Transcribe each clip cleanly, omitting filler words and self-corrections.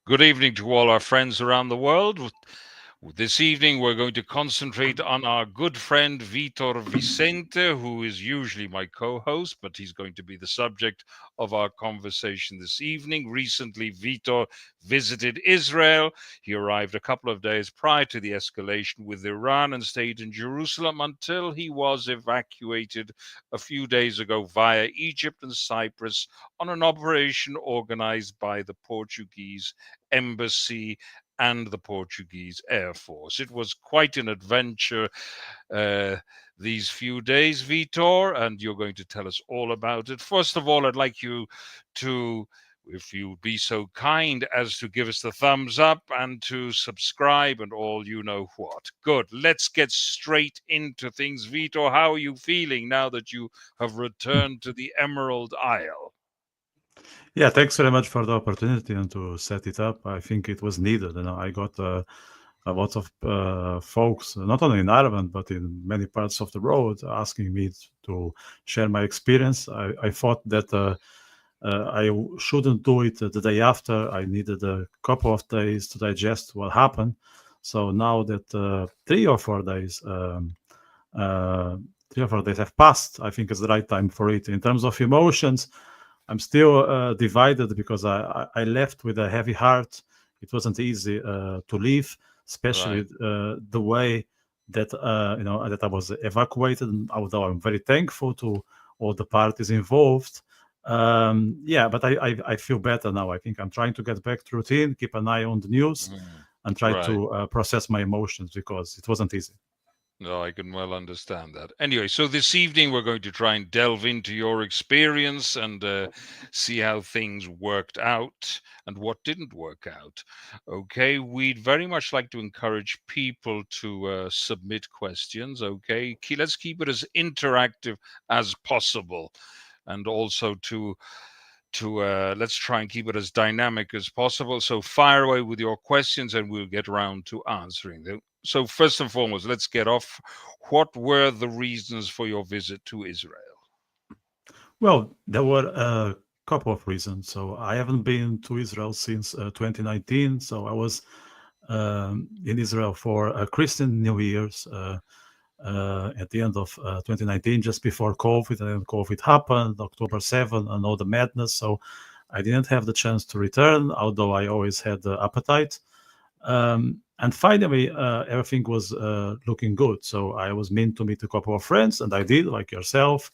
Good evening to all our friends around the world. This evening, we're going to concentrate on our good friend Vitor Vicente, who is usually my co-host, but he's going to be the subject of our conversation this evening. Recently, Vitor visited Israel. He arrived a couple of days prior to the escalation with Iran and stayed in Jerusalem until he was evacuated a few days ago via Egypt and Cyprus on an operation organized by the Portuguese Embassy and the Portuguese Air Force. It was quite an adventure these few days, Vitor, and you're going to tell us all about it. First of all, I'd like you to, if you'd be so kind as to give us the thumbs up and to subscribe and all you know what. Good. Let's get straight into things. Vitor, how are you feeling now that you have returned to the Emerald Isle? Yeah, thanks very much for the opportunity and to set it up. I think it was needed. I got a lot of folks, not only in Ireland, but in many parts of the world, asking me to share my experience. I thought that I shouldn't do it the day after. I needed a couple of days to digest what happened. So now that 3 or 4 days, 3 or 4 days have passed, I think it's the right time for it. In terms of emotions, I'm still divided because I left with a heavy heart. It wasn't easy to leave, especially the way that that I was evacuated. Although I'm very thankful to all the parties involved. But I feel better now. I think I'm trying to get back to routine, keep an eye on the news, and try to process my emotions because it wasn't easy. No, I can well understand that. Anyway, so this evening we're going to try and delve into your experience and see how things worked out and what didn't work out. Okay, we'd very much like to encourage people to submit questions. Okay, let's keep it as interactive as possible, and also to let's try and keep it as dynamic as possible. So fire away with your questions and we'll get around to answering them. So first and foremost, let's get off. What were the reasons for your visit to Israel? Well, there were a couple of reasons. So I haven't been to Israel since 2019. So I was in Israel for Christian New Year's at the end of 2019, just before COVID, and then COVID happened, October 7, and all the madness. So I didn't have the chance to return, although I always had the appetite. And finally, everything was looking good. So I was meant to meet a couple of friends, and I did, like yourself.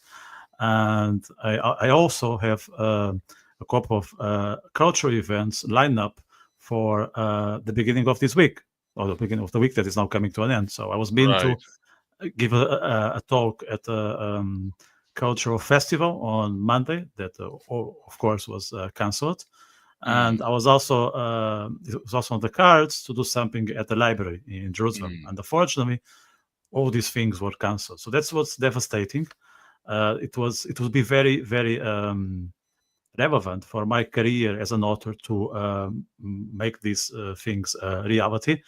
And I also have a couple of cultural events lined up for the beginning of this week, or the beginning of the week that is now coming to an end. So I was meant to give a talk at a cultural festival on Monday that, of course, was cancelled. And I was also it was also on the cards to do something at the library in Jerusalem. And unfortunately, all these things were cancelled. So that's what's devastating. It would be very, very relevant for my career as an author to make these things reality.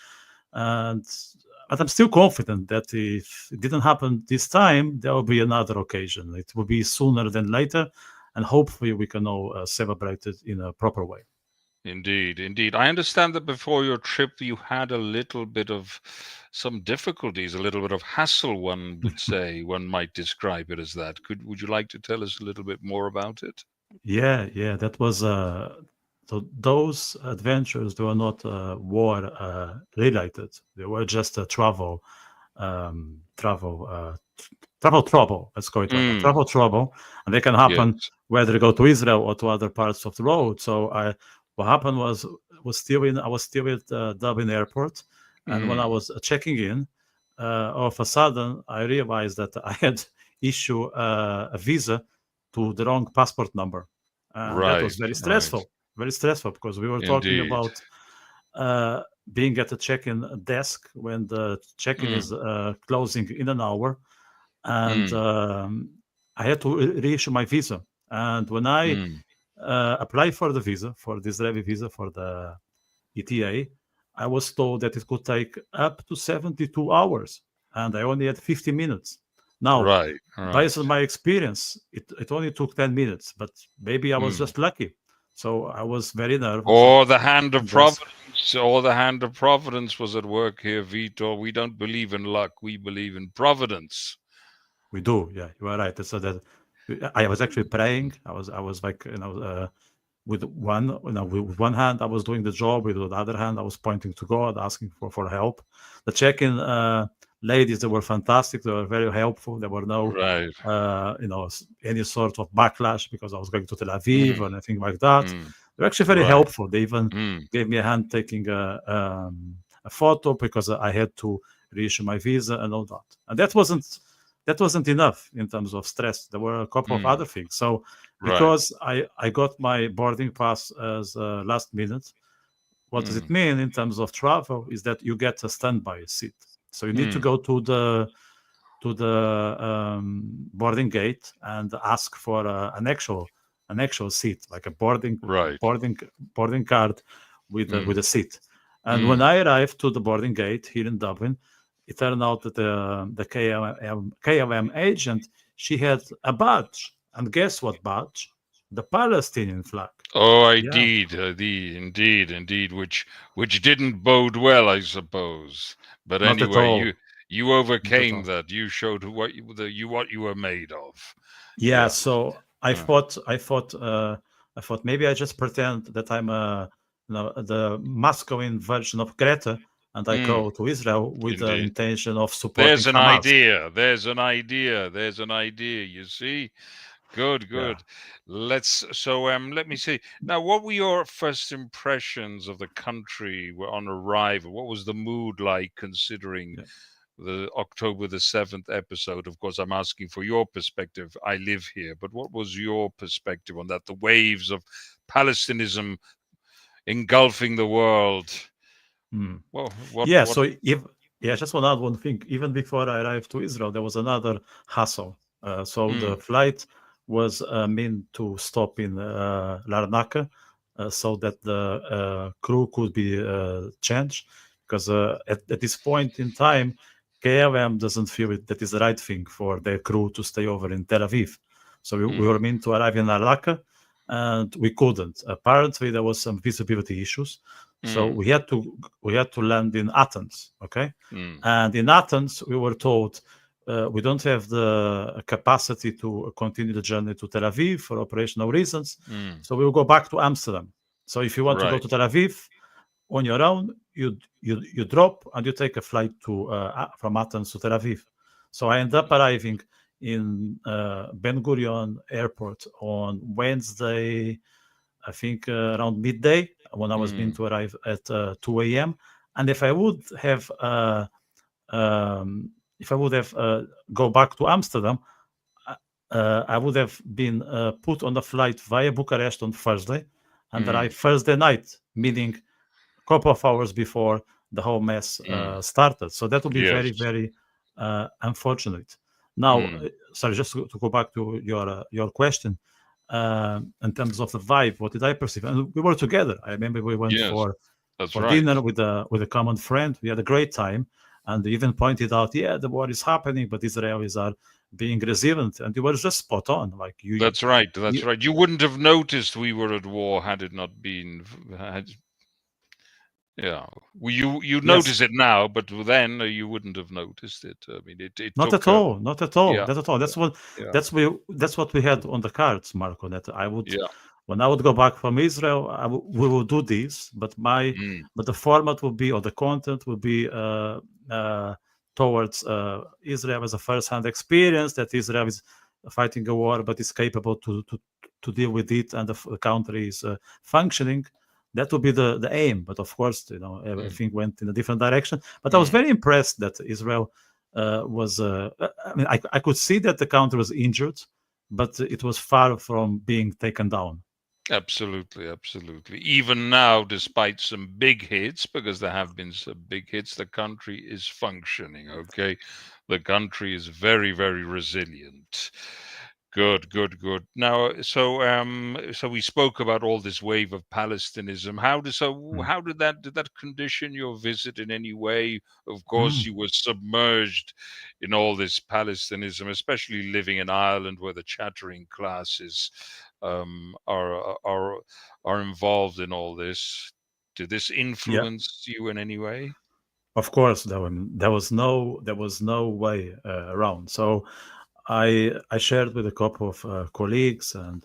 But I'm still confident that if it didn't happen this time, there will be another occasion. It will be sooner than later. And hopefully we can all celebrate it in a proper way. Indeed, indeed. I understand that before your trip, you had a little bit of some difficulties, a little bit of hassle, one would say. One might describe it as that. Would you like to tell us a little bit more about it? Yeah, that was so those adventures, they were not war related. They were just travel trouble. Let's call it like that. Travel trouble, and they can happen whether you go to Israel or to other parts of the world. So what happened was I was still at Dublin Airport, and when I was checking in, all of a sudden I realized that I had issued a visa to the wrong passport number. That was very stressful. very stressful because we were talking Indeed. about being at the check-in desk when the check-in is closing in an hour, and Mm. I had to reissue my visa. And when I Mm. applied for the visa, for the Israeli visa, for the ETA, I was told that it could take up to 72 hours, and I only had 50 minutes. Now, Right. Right. based on my experience, it only took 10 minutes, but maybe I was Mm. just lucky. So I was very nervous Or the hand of and this. providence, or the hand of providence was at work here, Vitor. We don't believe in luck. We believe in providence. We do, yeah, you are right. So that I was actually praying. I was like, with with one hand I was doing the job, with the other hand I was pointing to God, asking for help. The check-in ladies, they were fantastic. They were very helpful. There were no, Right. any sort of backlash because I was going to Tel Aviv Mm. or anything like that. Mm. They were actually very Right. helpful. They even Mm. gave me a hand taking a photo because I had to reissue my visa and all that. And that wasn't enough in terms of stress. There were a couple of Mm. other things. So Right. because I got my boarding pass as last minute, what does it Mm. mean in terms of travel is that you get a standby seat. So you need to Mm. go to the boarding gate and ask for an actual seat, like a Right. boarding card with Mm. a seat. And when Mm. I arrived to the boarding gate here in Dublin, it turned out that the KLM agent, she had a badge, and guess what badge? The Palestinian flag. Oh, Yeah, indeed, which didn't bode well, I suppose. But not at anyway, all, you not at overcame all. that. You showed what you were made of. Yeah, Yeah. so I Uh, thought, I thought maybe I just pretend that I'm the masculine version of Greta, and I mm, go to Israel with the indeed. intention of supporting There's an Hamas. idea. There's an idea. There's an idea. You see. Good, Yeah, good. Let me see. Now, what were your first impressions of the country on arrival? What was the mood like, considering yeah. the October the 7th episode? Of course, I'm asking for your perspective. I live here, but what was your perspective on that? The waves of Palestinism engulfing the world. Hmm. Well, Yeah. what? So if yeah, just want to add one thing. Even before I arrived to Israel, there was another hassle. So the Mm, flight was meant to stop in Larnaca, so that the crew could be changed. Because at this point in time, KLM doesn't feel that is the right thing for their crew to stay over in Tel Aviv. So we mm, were meant to arrive in Larnaca, and we couldn't. Apparently, there was some visibility issues, so mm, we had to land in Athens, okay? mm, And in Athens, we were told we don't have the capacity to continue the journey to Tel Aviv for operational reasons, mm. so we will go back to Amsterdam. So if you want to go Right. to Tel Aviv on your own, you drop and you take a flight to from Athens to Tel Aviv. So I end up arriving in Ben Gurion Airport on Wednesday, I think around midday, when I was meant Mm, to arrive at 2 a.m. And if I would have go back to Amsterdam, I would have been put on a flight via Bucharest on Thursday and mm, arrive Thursday night, meaning a couple of hours before the whole mess mm. started. So that would be Yes. very, very unfortunate. Now, Mm. sorry, just to go back to your question, in terms of the vibe, what did I perceive? And we were together. I remember we went Yes, for that's for right. dinner with a common friend. We had a great time, and they even pointed out, yeah, the war is happening, but Israelis are being resilient, and you were just spot on. Like That's right. That's you right. You wouldn't have noticed we were at war had it not been. Yeah, well, you yes, notice it now, but then you wouldn't have noticed it. I mean, it not took. at all, not at all, Yeah, not at all. yeah, That's what yeah, that's what we had on the cards, Marco. That I would, yeah. when I would go back from Israel, we will do this, but Mm, the format will be, or the content will be towards Israel as a first-hand experience, that Israel is fighting a war but is capable to deal with it, and the country is functioning. That would be the aim. But of course, mm, everything went in a different direction. But I was mm. very impressed that Israel was. I mean, I could see that the country was injured, but it was far from being taken down. Absolutely, absolutely. Even now, despite some big hits, because there have been some big hits, the country is functioning. Okay, the country is very, very resilient. Good, good, good. Now, so we spoke about all this wave of Palestinism. Mm. How did that condition your visit in any way? Of course, Mm. you were submerged in all this Palestinism, especially living in Ireland, where the chattering classes um, are are are involved in all this. Did this Yeah, influence you in any way? of course, there was no way around. So I shared with a couple of colleagues and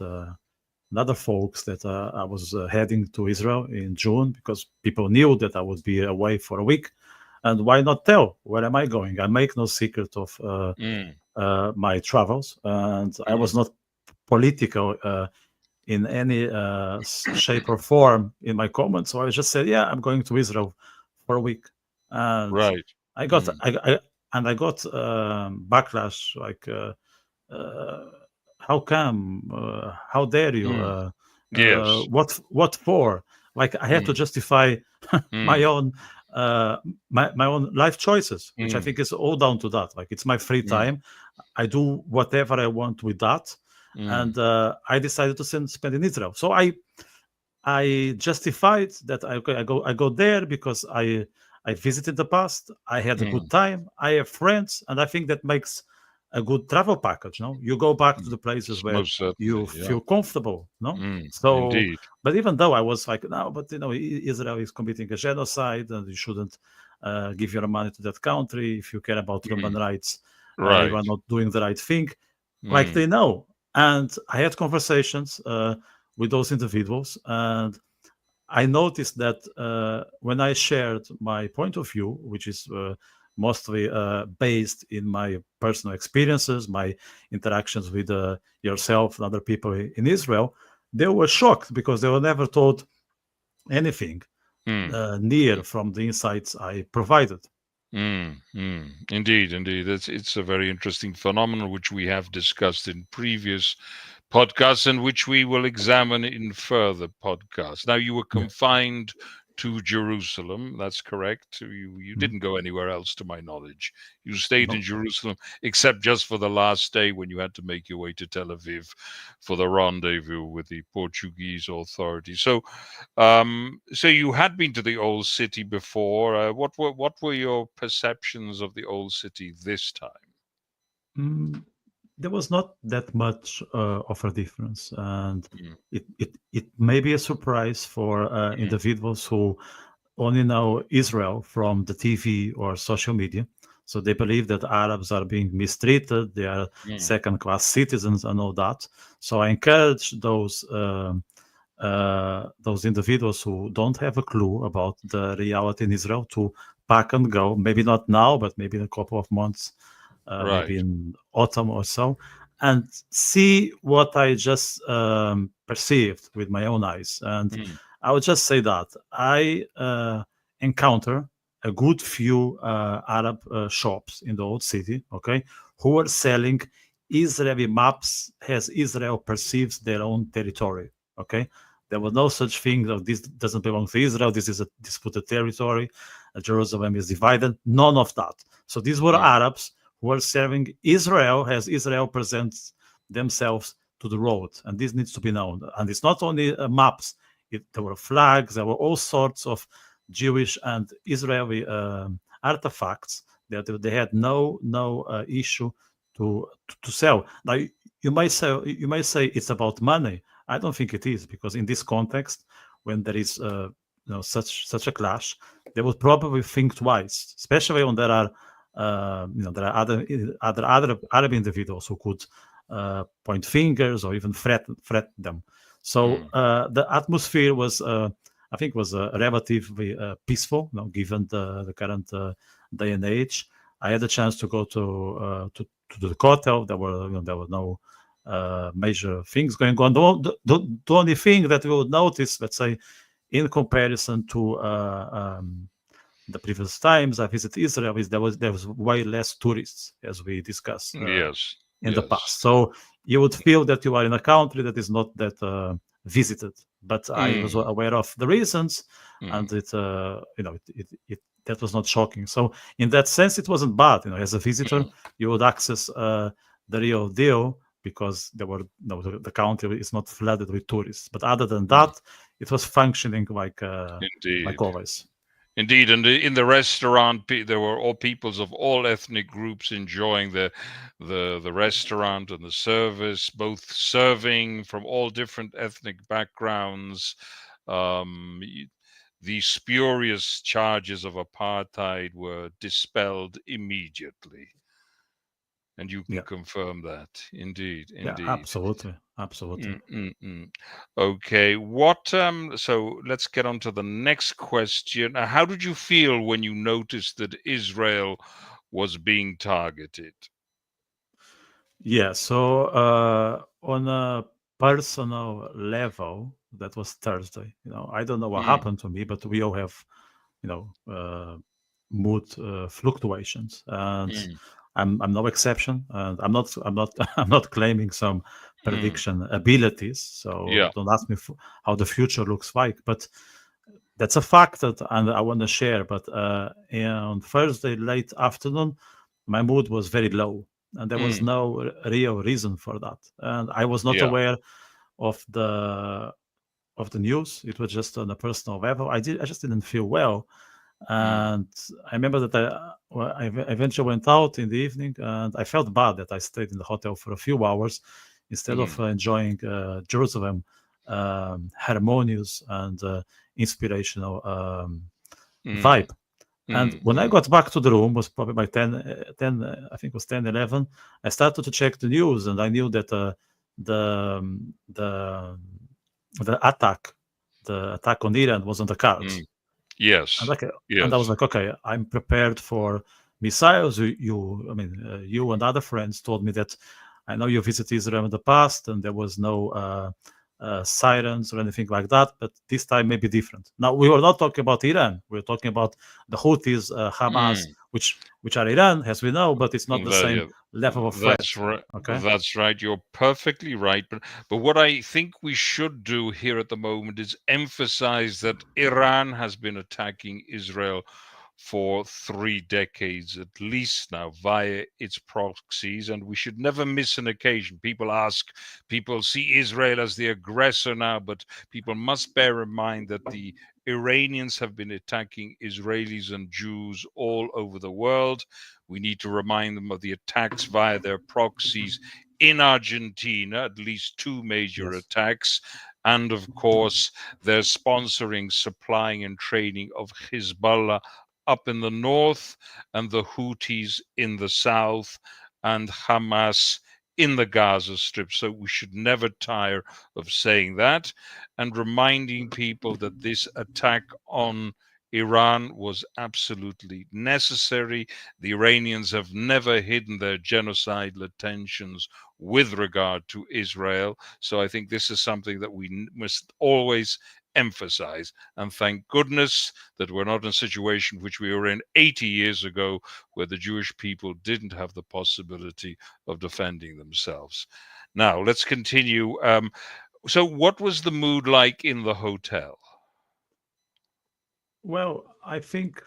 other folks that I was heading to Israel in June because people knew that I would be away for a week. And why not tell? Where am I going? I make no secret of Mm, my travels, and I mm, was not political in any shape or form in my comments. So I just said, "Yeah, I'm going to Israel for a week," and right. I got Mm, I got backlash like. Uh, how come? How dare you? mm, yes. What for? Like I had to Mm, justify my mm, own my own life choices, which I mm, think is all down to that. Like it's my free mm, time. I do whatever I want with that, mm, and I decided to spend in Israel. So I justified that I go there because I visited the past. I had a good mm, time. I have friends, and I think that makes a good travel package. No, you go back to mm. the places where Most you certainly, yeah. feel comfortable. No, so Indeed. but even though I was like, no, but Israel is committing a genocide, and you shouldn't give your money to that country if you care about human Mm, rights. You right. are not doing the right thing. Like Mm, they know, and I had conversations with those individuals, and I noticed that when I shared my point of view, which is mostly based in my personal experiences, my interactions with yourself and other people in Israel, they were shocked because they were never told anything mm. near from the insights I provided. Indeed, indeed. It's a very interesting phenomenon which we have discussed in previous podcasts and which we will examine in further podcasts. Now, you were Yeah. confined to Jerusalem. That's correct. You Mm. didn't go anywhere else, to my knowledge. You stayed in No. Jerusalem, except just for the last day when you had to make your way to Tel Aviv for the rendezvous with the Portuguese authorities. So you had been to the old city before. What were your perceptions of the old city this time? Mm, there was not that much of a difference, and Mm, it may be a surprise for mm, individuals who only know Israel from the TV or social media. So they believe that Arabs are being mistreated, they are mm, second class citizens, and all that. So I encourage those individuals who don't have a clue about the reality in Israel to pack and go. Maybe not now, but maybe in a couple of months, maybe right. in autumn or so, and see what I just perceived with my own eyes. And Mm, I would just say that I encounter a good few Arab shops in the old city, okay, who are selling Israeli maps as Israel perceives their own territory, okay. There was no such thing of this doesn't belong to Israel. This is a disputed territory. Jerusalem is divided. None of that. So these were mm, Arabs who are serving Israel as Israel presents themselves to the world. And this needs to be known. And it's not only maps, there were flags, there were all sorts of Jewish and Israeli artifacts that they had no issue to sell. Now you may say it's about money. I don't think it is because in this context, when there is such a clash, they would probably think twice, especially when there are other Arab individuals who could point fingers or even threaten them. So mm, the atmosphere was, I think, was relatively peaceful, given the current day and age. I had a chance to go to the hotel. There were no major things going on. The only thing that we would notice, let's say, in comparison to the previous times I visited Israel, is there was way less tourists, as we discussed yes. in the Yes. past. So you would feel that you are in a country that is not that visited, but I was Mm, aware of the reasons, mm, and that was not shocking. So in that sense, it wasn't bad. As a visitor, mm, you would access the real deal because there were the country is not flooded with tourists. But other than mm. that, it was functioning like Indeed. always. Indeed, and in the restaurant, there were all peoples of all ethnic groups enjoying the restaurant and the service, both serving from all different ethnic backgrounds. The spurious charges of apartheid were dispelled immediately, and you can Yeah, confirm that. Indeed, yeah, indeed. absolutely, absolutely. Mm, mm, mm. Okay, so let's get on to the next question. How did you feel when you noticed that Israel was being targeted? Yeah, so on a personal level, that was Thursday. I don't know what Mm, happened to me, but we all have, you know, uh, mood fluctuations, and mm, I'm no exception. And I'm not I'm not claiming some mm. prediction abilities. So Yeah. don't ask me how the future looks like, but that's a fact that and I want to share. But on Thursday late afternoon, my mood was very low, and there was Mm, no real reason for that. And I was not yeah. aware of the news. It was just on a personal level. I just didn't feel well, Mm, and I remember that I eventually went out in the evening, and I felt bad that I stayed in the hotel for a few hours instead of mm, enjoying Jerusalem harmonious and inspirational mm, vibe. And mm, when I mm, got back to the room, was probably by 10, I think it was 10, 11. I started to check the news, and I knew that the the the attack on Iran was on the mm. cards. And Yes. okay, and I was Yes. like, okay, I'm prepared for missiles. I mean, you and other friends told me that I know you visited Israel in the past, and there was no sirens or anything like that. But this time may be different. Now we were not talking about Iran. We were talking about the Houthis, Hamas, Mm. which are Iran, as we know, but it's not the same Yeah, level of threat. that's right. Okay. That's right. You're perfectly right. But what I think we should do here at the moment is emphasize that Iran has been attacking Israel for 3 decades at least now via its proxies, and we should never miss an occasion. People see Israel as the aggressor now, but people must bear in mind that the Iranians have been attacking Israelis and Jews all over the world. We need to remind them of the attacks via their proxies in Argentina, at least two major Yes. attacks. And of course, they're sponsoring, supplying, and training of Hezbollah up in the north, and the Houthis in the south, and Hamas in the Gaza Strip. So we should never tire of saying that and reminding people that this attack on Iran was absolutely necessary. The Iranians have never hidden their genocidal intentions with regard to Israel. So I think this is something that we must always emphasize. And thank goodness that we're not in a situation which we were in 80 years ago, where the Jewish people didn't have the possibility of defending themselves. Now, let's continue. So, what was the mood like in the hotel? Well, I think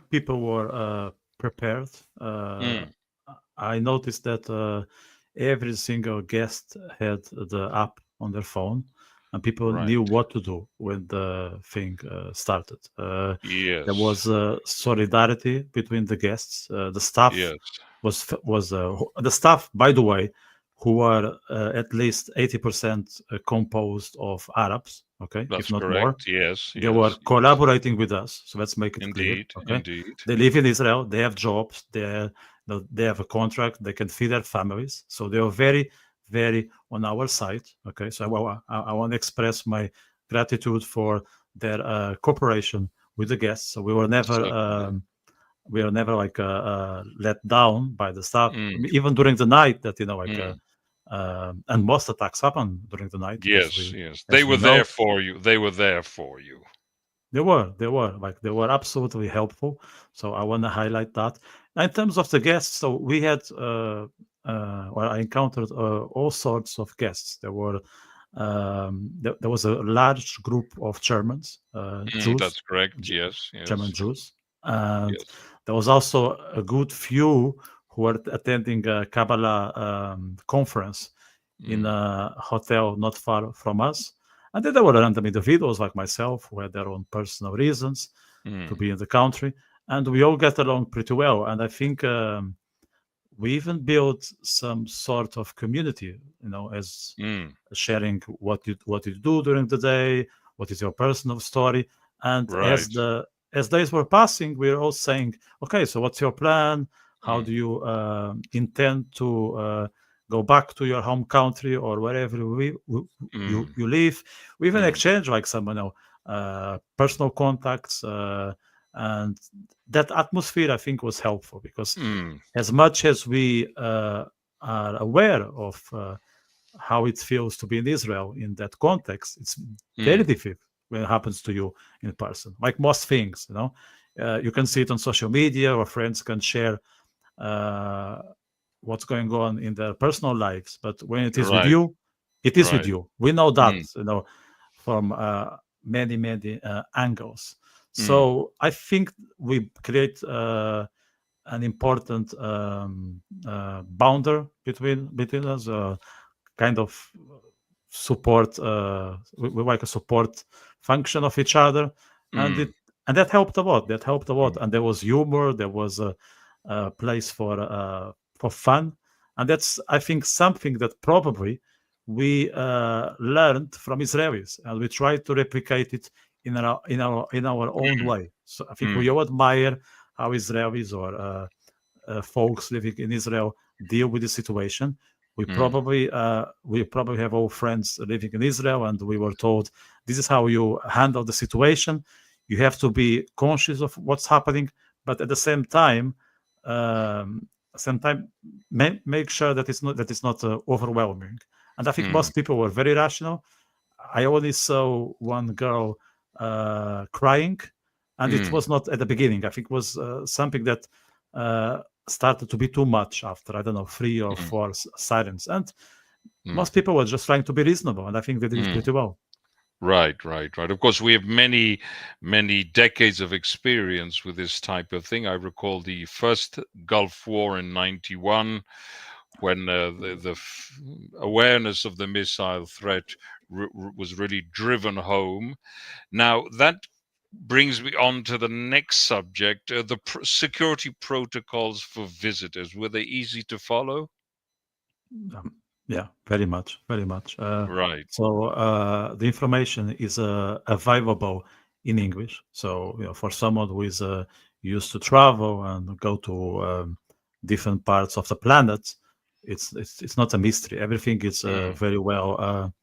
people were prepared. Mm, I noticed that every single guest had the app on their phone, and people right. knew what to do when the thing started. There Yes. was solidarity between the guests. The staff Yes. the staff, by the way, who are at least 80% composed of Arabs. Okay, if That's not more. correct. Yes. They were Yes. Yes. collaborating with us, so let's make it clear. Indeed. Okay, Indeed. they live in Israel, they have jobs, they have a contract, they can feed their families, so they are very, very on our side. Okay, so I want to express my gratitude for their cooperation with the guests. So Certainly. we were never like let down by the staff, Mm, even during the night. That mm. and most attacks happen during the night, Yes. Yes. They as we were there know. for you. They were there for you. They were absolutely helpful. So I want to highlight that. Now, in terms of the guests, so we had, well, I encountered all sorts of guests. There were there was a large group of Germans, Jews, That's correct. Yes, German yes, Jews, and yes. there was also a good few who were attending a Kabbalah conference in Mm, a hotel not far from us. And then there were random individuals like myself who had their own personal reasons to mm, be in the country, and we all get along pretty well. And I think we even built some sort of community, as mm. sharing what you do during the day, what is your personal story, and as Right. the as days were passing, we were all saying, okay, so what's your plan? How Mm, do you intend to go back to your home country or wherever mm, you live? We even mm, exchange like some personal contacts, and that atmosphere I think was helpful because mm, as much as we are aware of how it feels to be in Israel in that context, it's very mm. difficult when it happens to you in person. Like most things, you can see it on social media, or friends can share uh, what's going on in their personal lives. But when it is with Right, you, it is with right. you. We know that, Mm, from many, many angles. mm, So I think we create an important boundary between us, kind of support. We like a support function of each other, and mm, it and that helped a lot. That helped a lot, mm, and there was humor. There was a place for fun, and that's, I think, something that probably we learned from Israelis, and we try to replicate it in our own mm, way. So I think we mm, all admire how Israelis or folks living in Israel deal with the situation. mm, We probably have all friends living in Israel, and we were told this is how you handle the situation. You have to be conscious of what's happening, but at the same time, make sure that it's not overwhelming. And I think mm, most people were very rational. I only saw one girl crying, and it mm, was not at the beginning. I think it was something that started to be too much after, I don't know, three or mm, four sirens. And mm, most people were just trying to be reasonable, and I think they did it mm. pretty well. Right, right, right. Of course, we have many, many decades of experience with this type of thing. I recall the first Gulf War in '91, when the awareness of the missile threat was really driven home. Now, that brings me on to the next subject, the security protocols for visitors. Were they easy to follow? Yeah, very much, very much. Right. The information is available in English. So, for someone who is used to travel and go to different parts of the planet, it's not a mystery. Everything is Mm, very well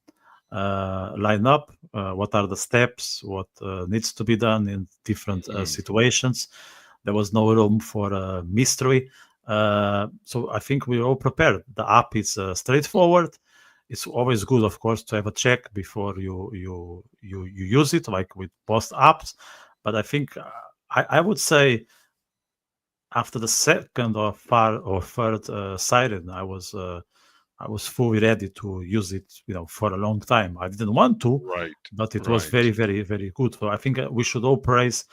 lined up. What are the steps? What needs to be done in different mm, situations? There was no room for mystery. So I think we're all prepared. The app is straightforward. It's always good, of course, to have a check before you use it, like with most apps. But I think I would say after the second or third siren, I was fully ready to use it, for a long time. I didn't want to, right, but it was right. very, very, very good. So I think we should all praise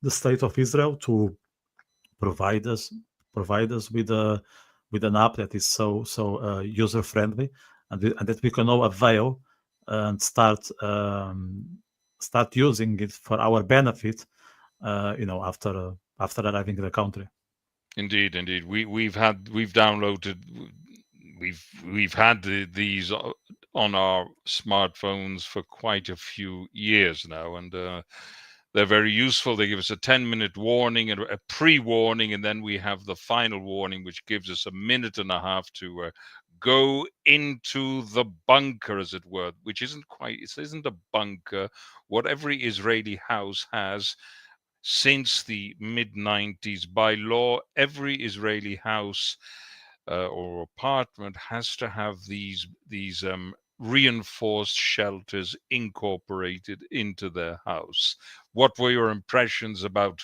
the state of Israel to provide us provide us with an app that is so user friendly, and that we can all avail and start using it for our benefit. After arriving in the country. Indeed, indeed. We've downloaded we've had these on our smartphones for quite a few years now, and they're very useful. They give us a 10-minute warning and a pre-warning, and then we have the final warning, which gives us a minute and a half to go into the bunker, as it were, which isn't a bunker. What every Israeli house has since the mid 90s. By law, every Israeli house or apartment has to have these reinforced shelters incorporated into their house. What were your impressions about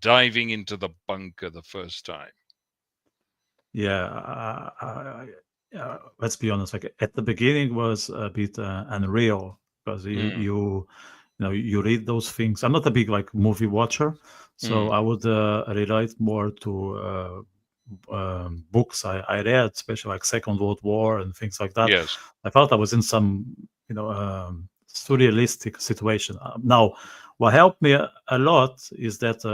diving into the bunker the first time? Yeah, let's be honest. Like at the beginning was a bit unreal because you read those things. I'm not a big like movie watcher, so Mm. I would relate more to books I read, especially like Second World War and things like that. Yes. I felt I was in some surrealistic situation. Now, what helped me a lot is that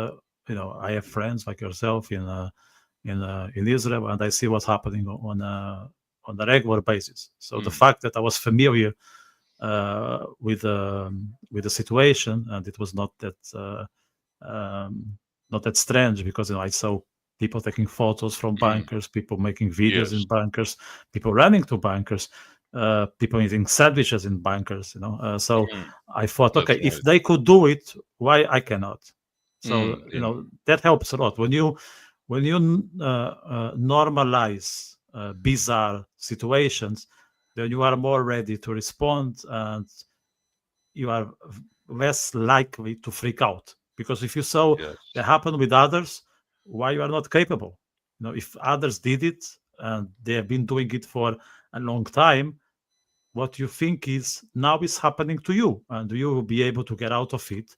I have friends like yourself in Israel, and I see what's happening on a regular basis. So the Mm. fact that I was familiar with the situation, and it was not that strange because I saw people taking photos from Mm. bunkers, people making videos in Yes. bunkers, people running to bunkers, people eating sandwiches in bunkers. So Mm. I thought, That's okay, if right. they could do it, why I cannot? So Mm. that helps a lot when you normalize bizarre situations, then you are more ready to respond and you are less likely to freak out. Because if you saw that Yes. happen with others, why you are not capable? If others did it and they have been doing it for a long time, what you think is now is happening to you, and you will be able to get out of it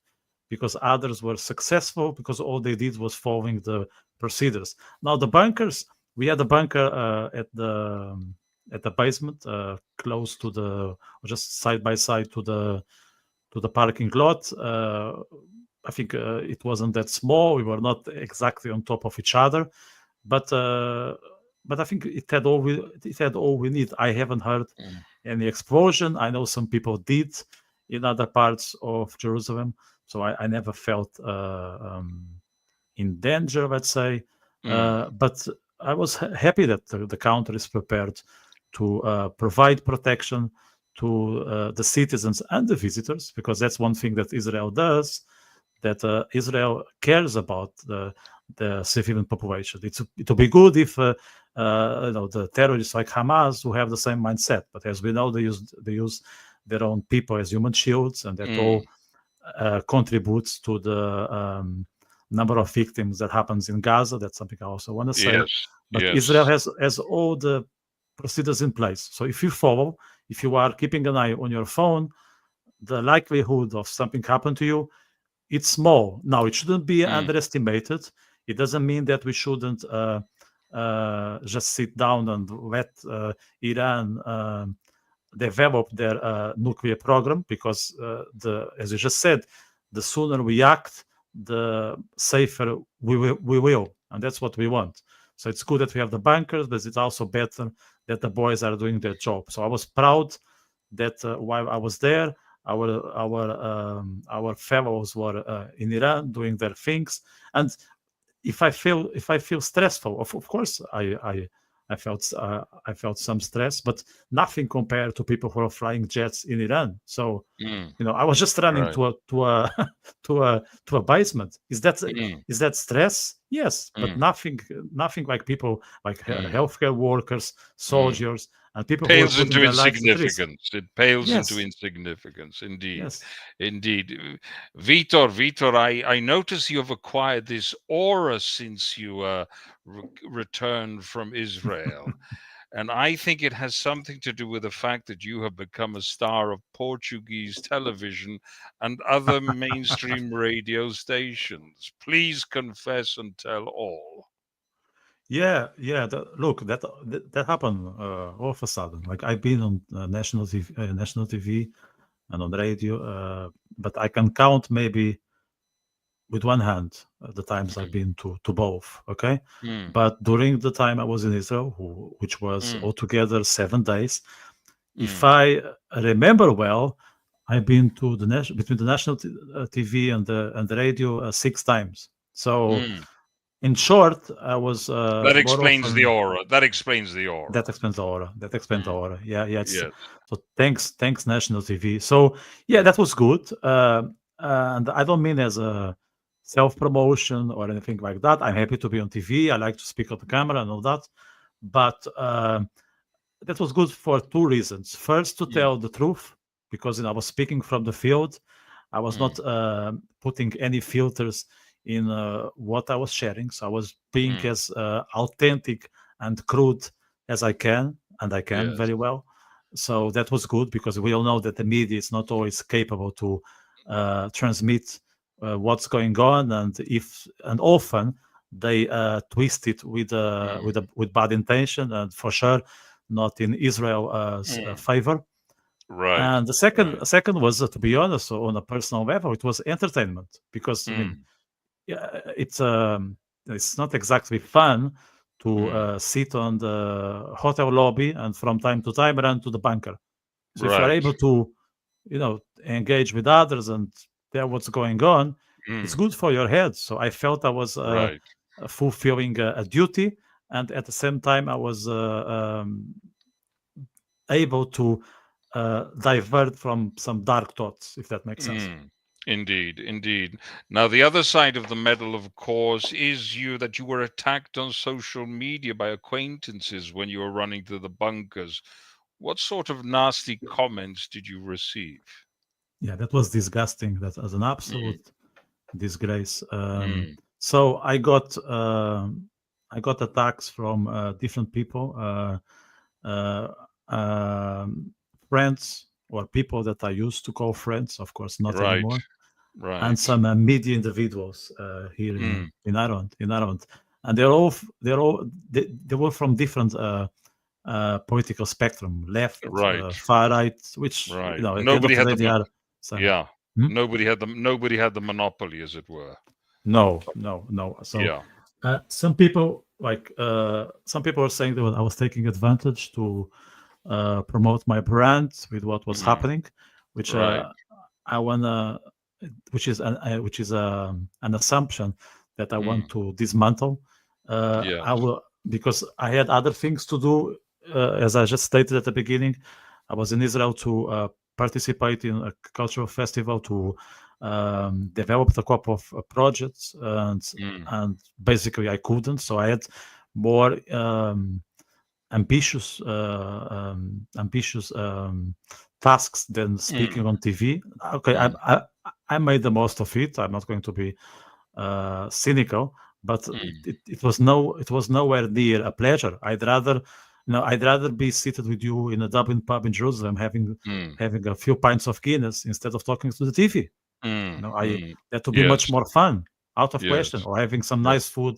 because others were successful because all they did was following the procedures. Now the bunkers, we had a bunker at the basement, close to the, just side by side to the parking lot. I think it wasn't that small. We were not exactly on top of each other, but I think it had all we need. I haven't heard Mm. any explosion. I know some people did in other parts of Jerusalem, so I never felt in danger, let's say. Mm. But I was happy that the country is prepared to provide protection to the citizens and the visitors, because that's one thing that Israel does. That Israel cares about the civilian population. It would be good if the terrorists like Hamas who have the same mindset, but as we know, they use their own people as human shields, and that Mm. all contributes to the number of victims that happens in Gaza. That's something I also want to say. Yes. But Israel Yes. has all the procedures in place. So if you are keeping an eye on your phone, the likelihood of something happen to you, it's small. Now, it shouldn't be Mm. underestimated. It doesn't mean that we shouldn't just sit down and let Iran develop their nuclear program, because as you just said, the sooner we act, the safer we will, and that's what we want. So it's good that we have the bunkers, but it's also better that the boys are doing their job. So I was proud that while I was there, our fellows were in Iran doing their things. And if I feel stressful, of course I felt some stress, but nothing compared to people who are flying jets in Iran. So Mm. I was just running Right. to a basement. Mm. Is that stress? Yes, but Mm. nothing like people like Mm. healthcare workers, Mm. soldiers, and people who are Pales putting into their lives at risk. insignificance. It pales into Yes, insignificance. Indeed. yes. Indeed. Vitor, I notice you have acquired this aura since you returned from Israel. And I think it has something to do with the fact that you have become a star of Portuguese television and other mainstream radio stations. Please confess and tell all. Yeah, yeah. Look, that happened all of a sudden. Like I've been on national TV and on the radio, but I can count maybe with one hand the times I've Mm. been to both. Okay, Mm. but during the time I was in Israel, which was Mm. altogether 7 days, if Mm. I remember well, I've been to between the national TV and the radio 6 times. So Mm. in short, I was That more explains the often. aura. That explains the aura. That explains the aura. That explains the Mm. aura. Yeah, yeah. Yes. So thanks national TV. So yeah, that was good. And I don't mean as a self promotion or anything like that. I'm happy to be on TV. I like to speak on the camera and all that. But that was good for two reasons. First, to Mm. tell the truth, because I was speaking from the field. I was Mm. not putting any filters in what I was sharing. So I was being Mm. as authentic and crude as I can. and I can Yes. very well. So that was good because we all know that the media is not always capable to transmit what's going on, and often they twist it with bad intention, and for sure not in Israel's Mm. favor. Right. And the Right. second was, to be honest, on a personal level, it was entertainment because I mean, Mm. yeah, it's not exactly fun to Mm. sit on the hotel lobby and from time to time run to the bunker. So if you are Right. able to, engage with others and tell what's going on, it's Mm. good for your head. So I felt I was Right. fulfilling a duty, and at the same time I was able to divert from some dark thoughts, if that makes sense. Mm. Indeed, indeed. Now, the other side of the medal, of course, is that you were attacked on social media by acquaintances when you were running to the bunkers. What sort of nasty comments did you receive? Yeah, that was disgusting. That was an Mm. absolute disgrace. Mm. So I got attacks from different people, uh, um, friends or people that I used to call friends, of course, not Right. anymore, and Right. some media individuals here Mm. in Ireland. And they were from different political spectrum, left, Right. far right, which Right. at the end of Nobody the had day the they are. So, yeah. hmm? Nobody had the monopoly, as it were. No, no, no. So Yeah. some people are saying that I was taking advantage to promote my brand with what was Mm. happening, which Right. I wanna, which is an assumption that I want Mm. to dismantle. I Yes. will because I had other things to do. As I just stated at the beginning, I was in Israel to participate in a cultural festival to develop a couple of projects, Mm. and basically I couldn't. So I had more ambitious tasks than Mm. speaking on TV. Okay, Mm. I made the most of it. I'm not going to be cynical, but Mm. it was nowhere near a pleasure. I'd rather be seated with you in a Dublin pub in Jerusalem, Mm. having a few pints of Guinness instead of talking to the TV. Mm. I Mm. That would be much Yes. more fun, out of question, Yes. or having some Yes. nice food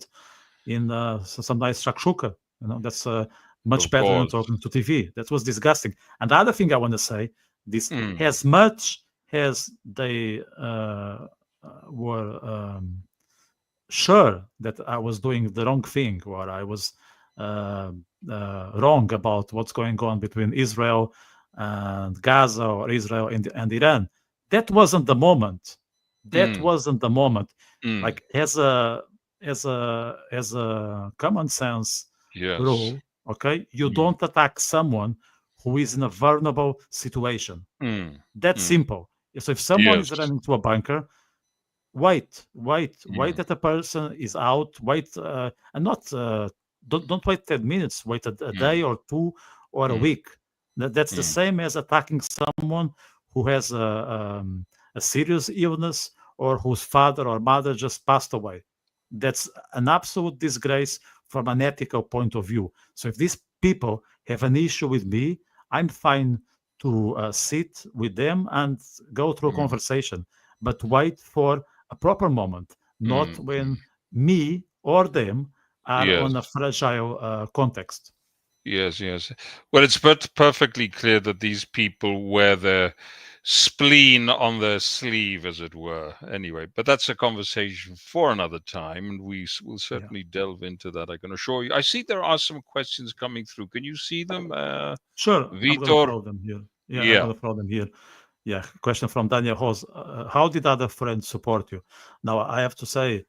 in some nice shakshuka. That's much Of better than course. talking to TV. That was disgusting. And the other thing I want to say, this Mm. as much as they were sure that I was doing the wrong thing, or I was wrong about what's going on between Israel and Gaza, or Israel and Iran. That wasn't the moment. That Mm. wasn't the moment. Mm. Like as a common sense Yes. rule, okay, you Mm. don't attack someone who is in a vulnerable situation. Mm. That's Mm. simple. So if someone Yes. is running to a bunker, wait Mm. that the person is out, wait and not don't wait 10 minutes, wait a Mm. day or two or a Mm. week. That's the Mm. same as attacking someone who has a serious illness or whose father or mother just passed away. That's an absolute disgrace from an ethical point of view. So if these people have an issue with me, I'm fine to sit with them and go through a Mm. conversation, but wait for a proper moment, not Mm. when me or them are Yes. on a fragile context. Yes, yes. Well, it's perfectly clear that these people wear their spleen on their sleeve, as it were. Anyway, but that's a conversation for another time, and will Yeah, certainly delve into that. I can assure you. I see there are some questions coming through. Can you see them, sure. I'm going to Vitor? follow them here. Yeah, I'm Yeah. going to follow them here. Yeah, question from Daniel Hos. How did other friends support you? Now, I have to say,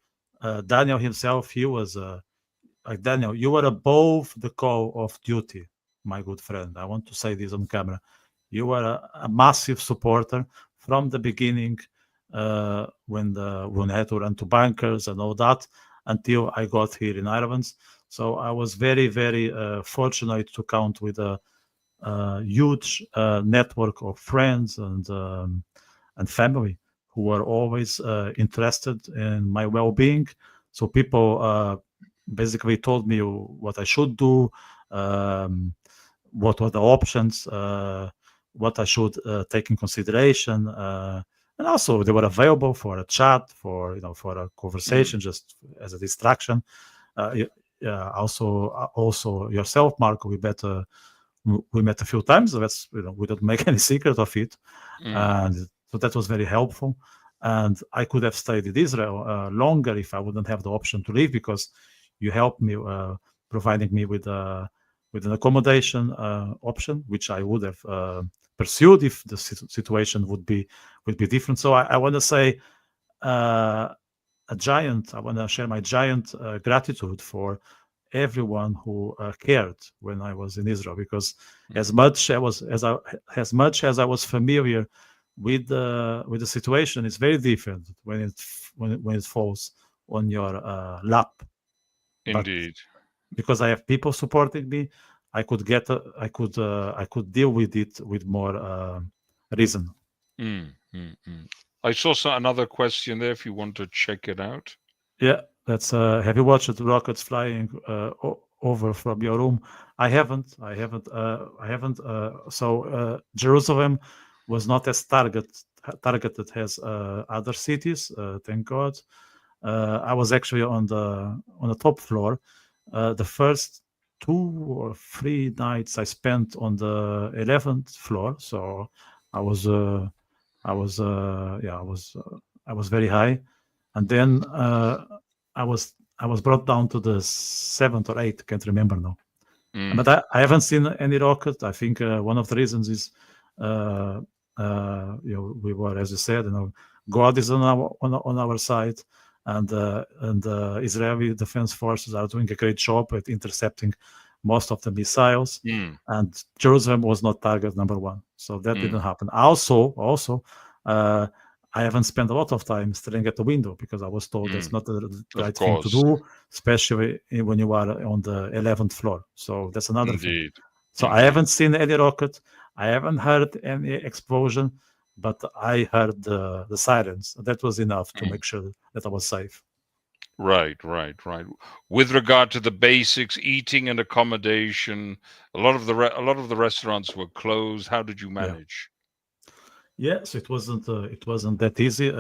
Daniel himself, he was like, Daniel, you were above the call of duty, my good friend. I want to say this on camera. You were a massive supporter from the beginning, when I had to run to bankers and all that, until I got here in Ireland. So I was very, very fortunate to count with a huge network of friends and family who were always interested in my well-being. So people basically told me what I should do, um, what were the options, what I should take in consideration, and also they were available for a chat, for a conversation, just as a distraction. Also yourself, Marco, we met a few times. That's we don't make any secret of it, and so that was very helpful. And I could have stayed in Israel longer if I wouldn't have the option to leave, because you helped me, providing me with an accommodation option, which I would have pursued if the situation would be different. So I want to say I want to share my giant gratitude for everyone who cared when I was in Israel, because as much as I was familiar with the situation, it's very different when it falls on your lap. Indeed. But because I have people supporting me, I could deal with it with more reason. I saw another question there, if you want to check it out. Yeah, that's. Have you watched the rockets flying over from your room? I haven't. So Jerusalem was not as targeted as other cities. Thank God. I was actually on the top floor. The first 2 or 3 nights I spent on the 11th floor. So I was very high, and then I was brought down to the 7th or 8th. Can't remember now. But I haven't seen any rocket. I think one of the reasons is we were, as you said, God is on our side, and Israeli Defense Forces are doing a great job at intercepting most of the missiles, and Jerusalem was not target number 1, so that didn't happen. Also, I haven't spent a lot of time staring at the window, because I was told that's not the right thing to do, especially when you are on the 11th floor. So that's another thing. So I haven't seen any rocket. I haven't heard any explosion, but I heard the sirens. That was enough to make sure that I was safe. Right. With regard to the basics, eating and accommodation, a lot of the restaurants were closed. How did you manage? Yes, it wasn't that easy,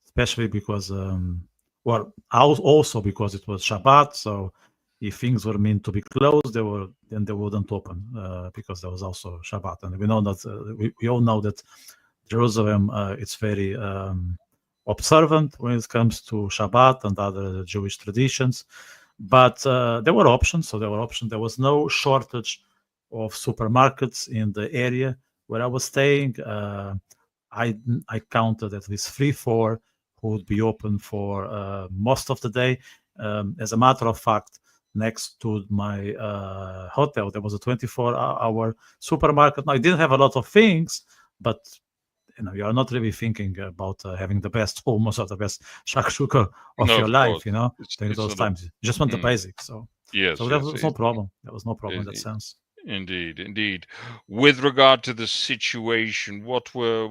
especially because also because it was Shabbat. So if things were meant to be closed, then they wouldn't open, because there was also Shabbat, and we know that we all know that Jerusalem it's very observant when it comes to Shabbat and other Jewish traditions. But there were options. So there were options. There was no shortage of supermarkets in the area where I was staying. I counted at least 3-4 who would be open for most of the day. As a matter of fact, next to my hotel, there was a 24-hour supermarket. Now, I didn't have a lot of things, but you are not really thinking about having the best hummus or the best shakshuka of your life. During those times, you just want the basics. So yes, so that was no problem. There was no problem in that sense. Indeed. With regard to the situation, what were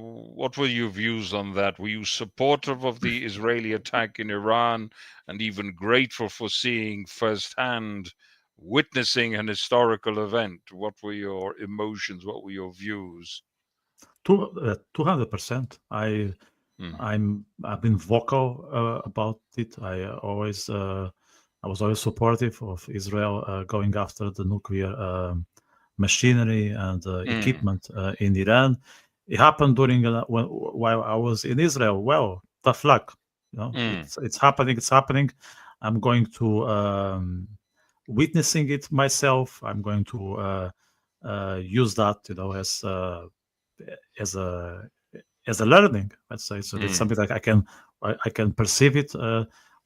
your views on that? Were you supportive of the Israeli attack in Iran, and even grateful for seeing firsthand, witnessing an historical event? What were your emotions? What were your views? 200%. I've been vocal about it. I was always supportive of Israel going after the nuclear machinery and equipment in Iran. It happened during while I was in Israel. Well, tough luck. It's happening. It's happening. I'm going to witnessing it myself. I'm going to use that, as a learning. Let's say so. That's something that I can perceive it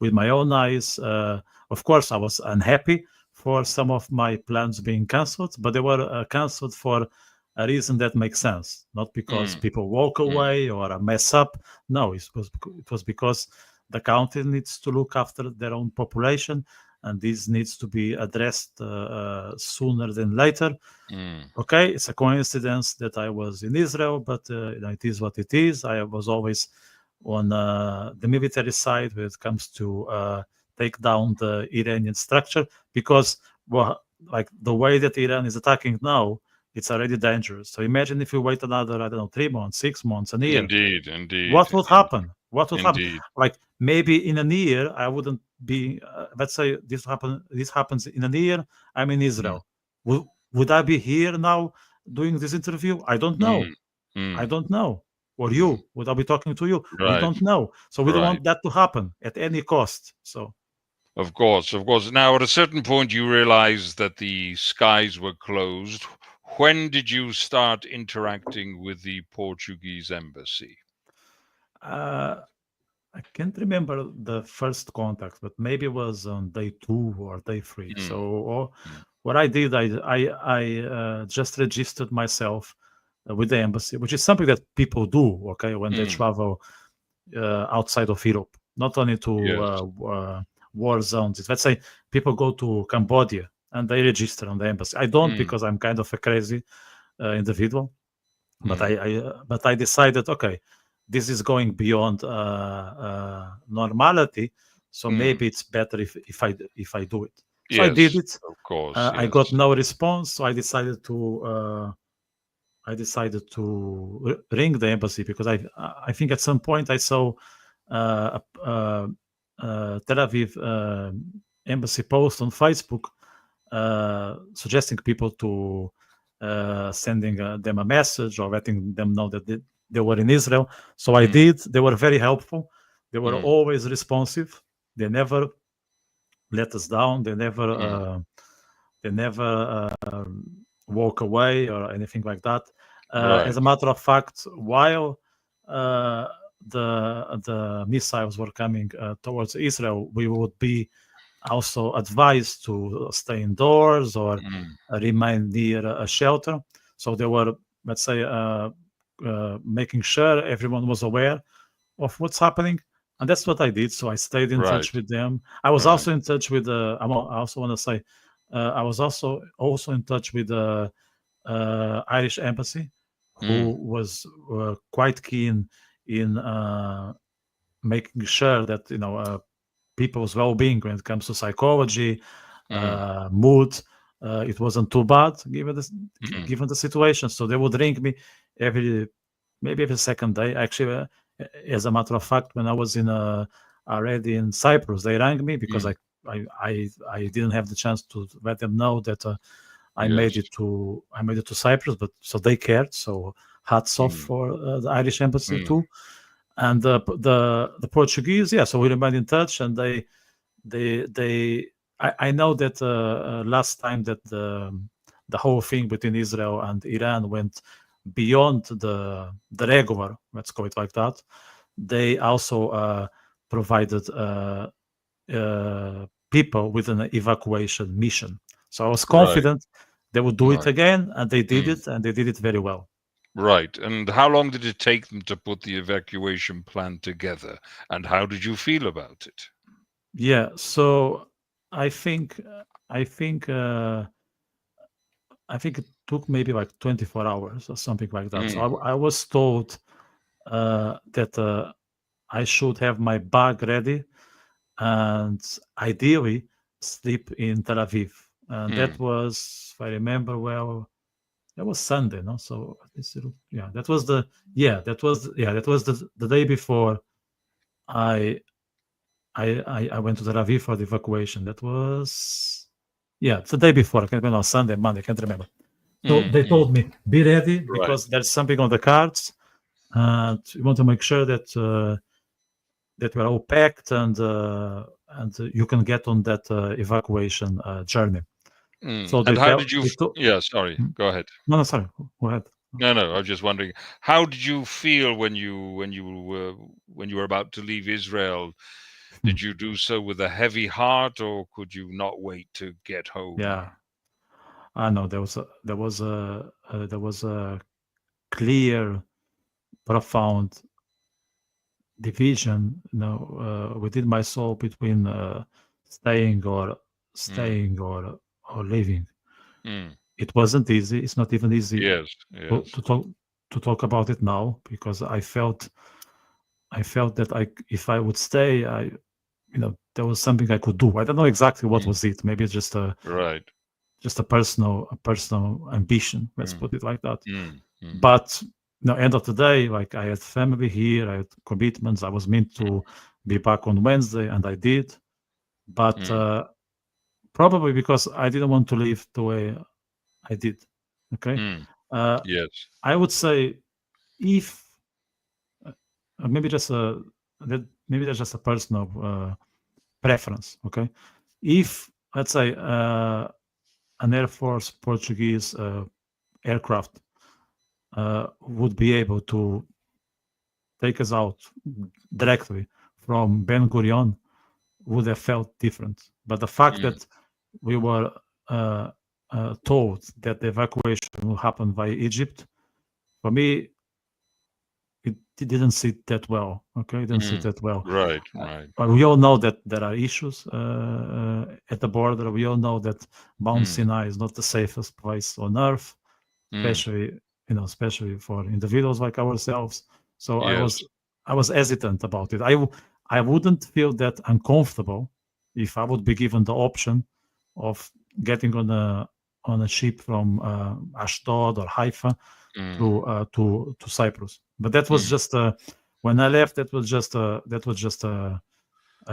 with my own eyes. Of course, I was unhappy for some of my plans being cancelled, but they were cancelled for a reason that makes sense, not because people walk away or mess up. No, it was because the country needs to look after their own population, and this needs to be addressed sooner than later. Okay, it's a coincidence that I was in Israel, but it is what it is. I was always on the military side when it comes to take down the Iranian structure, because like the way that Iran is attacking now, it's already dangerous. So imagine if you wait another, I don't know, 3 months, 6 months, a year. Indeed, indeed, What would happen? What would happen? indeed. Like maybe in a year, I wouldn't be. Let's say this happen. This happens in a year. I'm in Mm, Israel. Would I be here now doing this interview? I don't know. mm, I mm, don't know. Or mm. you? Would I be talking to you? We Right, don't know. So we don't right. want that to happen at any cost. So Of course, of course. Now, at a certain point, you realized that the skies were closed. When did you start interacting with the Portuguese embassy? uh, I can't remember the first contact, but maybe it was on day 2 or day 3. So Mm, mm, what I did, I just registered myself with the embassy, which is something that people do, okay, when they mm. travel outside of Europe, not only to Yes. war zones. Let's say people go to Cambodia and they register on the embassy. I don't Mm, because I'm kind of a crazy individual, but mm, I decided, okay, this is going beyond normality, so mm. maybe it's better if I do it. So I did Yes, it. of course. I got Yes. no response, so I decided to ring the embassy because I think at some point I saw Tel Aviv embassy post on Facebook suggesting people to sending them a message or letting them know that they were in Israel. So I Mm, did. They were very helpful. They were mm, always responsive. They never let us down. mm. They never walk away or anything like that. As Right. a matter of fact, while uh, the missiles were coming towards Israel, we would be also advised to stay indoors or Mm, remain near a shelter. So they were, let's say, making sure everyone was aware of what's happening. And that's what I did. So I stayed in right. touch with them. I was Right. also in touch with I also want to say, I was also in touch with the Irish embassy, Mm, who was quite keen in making sure that people's well-being when it comes to psychology, mm, mood. It wasn't too bad mm, given the situation. So they would ring me every maybe every second day. Actually, as a matter of fact, when I was already in Cyprus, they rang me because mm. I didn't have the chance to let them know that Yes. I made it to Cyprus, but so they cared. So hats off Mm, for the Irish embassy mm, too, and the Portuguese. Yeah, so we remained in touch, and they I know that last time that the whole thing between Israel and Iran went beyond the regular, let's call it like that. They also provided people with an evacuation mission. So I was right. confident they would do it Right. again, and they did Mm, it, and they did it very well. right. And how long did it take them to put the evacuation plan together? And how did you feel about it? Yeah. So I think I think uh, I think it took maybe like 24 hours or something like that. So Mm, I was told that I should have my bag ready and ideally sleep in Tel Aviv. And that mm, was, if I remember well, that was Sunday, no? So yeah, that was the day before I I went to Tel Aviv for the evacuation. That was yeah, it's the day before. I can't remember, Sunday, Monday, I can't remember. So mm, they mm. told me, be ready Right. because there's something on the cards. And we want to make sure that we're all packed and you can get on that evacuation journey. Mm. So And they how tell did you? they told Yeah. Sorry. Go ahead. no, no, sorry, go ahead. No, no. I was just wondering, how did you feel when you were about to leave Israel? Hmm. Did you do so with a heavy heart, or could you not wait to get home? Yeah, I know there was a clear, profound division, within my soul between staying or Mm, staying or leaving. mm. It wasn't easy. It's not even easy Yes. to, Yes. to talk to talk about it now because I felt that if I would stay, there was something I could do. I don't know exactly what Mm. was it. Maybe it's just Right. just a personal ambition. Let's mm, put it like that. mm, mm, But end of the day, like I had family here, I had commitments. I was meant to be back on Wednesday, and I did. But mm, probably because I didn't want to live the way I did. Okay, mm. uh, Yes. I would say if maybe just maybe that's just a personal preference. Okay, if let's say an Air Force Portuguese aircraft would be able to take us out directly from Ben Gurion, would have felt different. But the fact Mm, that we were uh, told that the evacuation will happen via Egypt, for me, it didn't sit that well. Okay, it didn't sit mm. that well. Right, right. But we all know that there are issues at the border. We all know that Mount Mm, Sinai is not the safest place on earth, mm. especially especially for individuals like ourselves. So Yes. I was hesitant about it. I wouldn't feel that uncomfortable if I would be given the option of getting on a ship from Ashdod or Haifa Mm, to Cyprus. But that was mm. just when I left. That was just a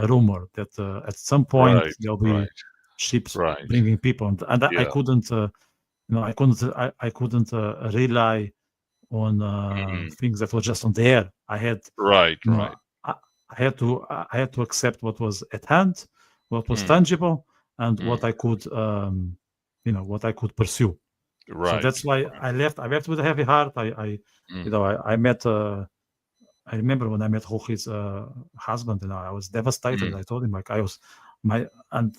rumor that at some point Right, there'll be right, ships right. bringing people, and I Yeah. couldn't. I couldn't rely on Mm. things that were just on the air. I had, Right, you know, right. I, I had to accept what was at hand, what was Mm, tangible, and mm. what I could pursue. So Right, that's why right. I left. I left with a heavy heart. Mm, I met. I remember when I met Jorge's husband. I was devastated. mm, I told him like I was my and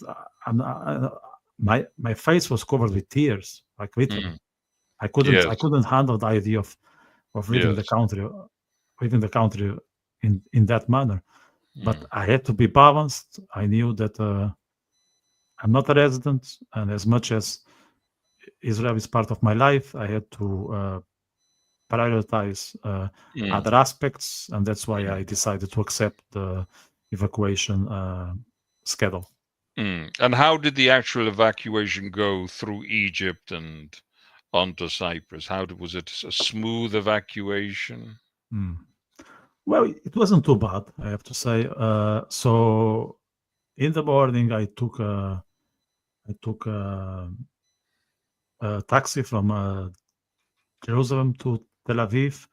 my face was covered with tears, like literally. mm. I Yes, couldn't handle the idea of yes. leaving the country in that manner. But Mm, I had to be balanced. I knew that I'm not a resident, and as much as Israel is part of my life, I had to prioritize mm, other aspects, and that's why mm, I decided to accept the evacuation schedule. And how did the actual evacuation go through Egypt and onto Cyprus? Was it a smooth evacuation? Mm. Well, it wasn't too bad, I have to say. So in the morning, I took a taxi from Jerusalem to Tel Aviv,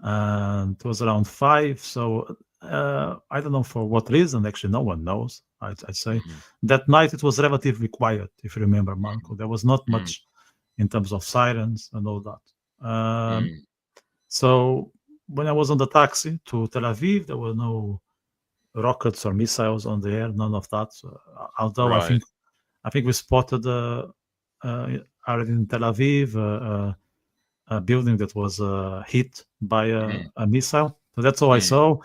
and it was around 5. So I don't know for what reason. Actually, no one knows. I'd say Mm, that night it was relatively quiet. If you remember, Marco, there was not mm, much in terms of sirens and all that. mm. So when I was on the taxi to Tel Aviv, there were no rockets or missiles on the air, none of that. Although Right. I think we spotted uh, already in Tel Aviv a building that was hit by Mm, a missile. So that's all I mm, saw.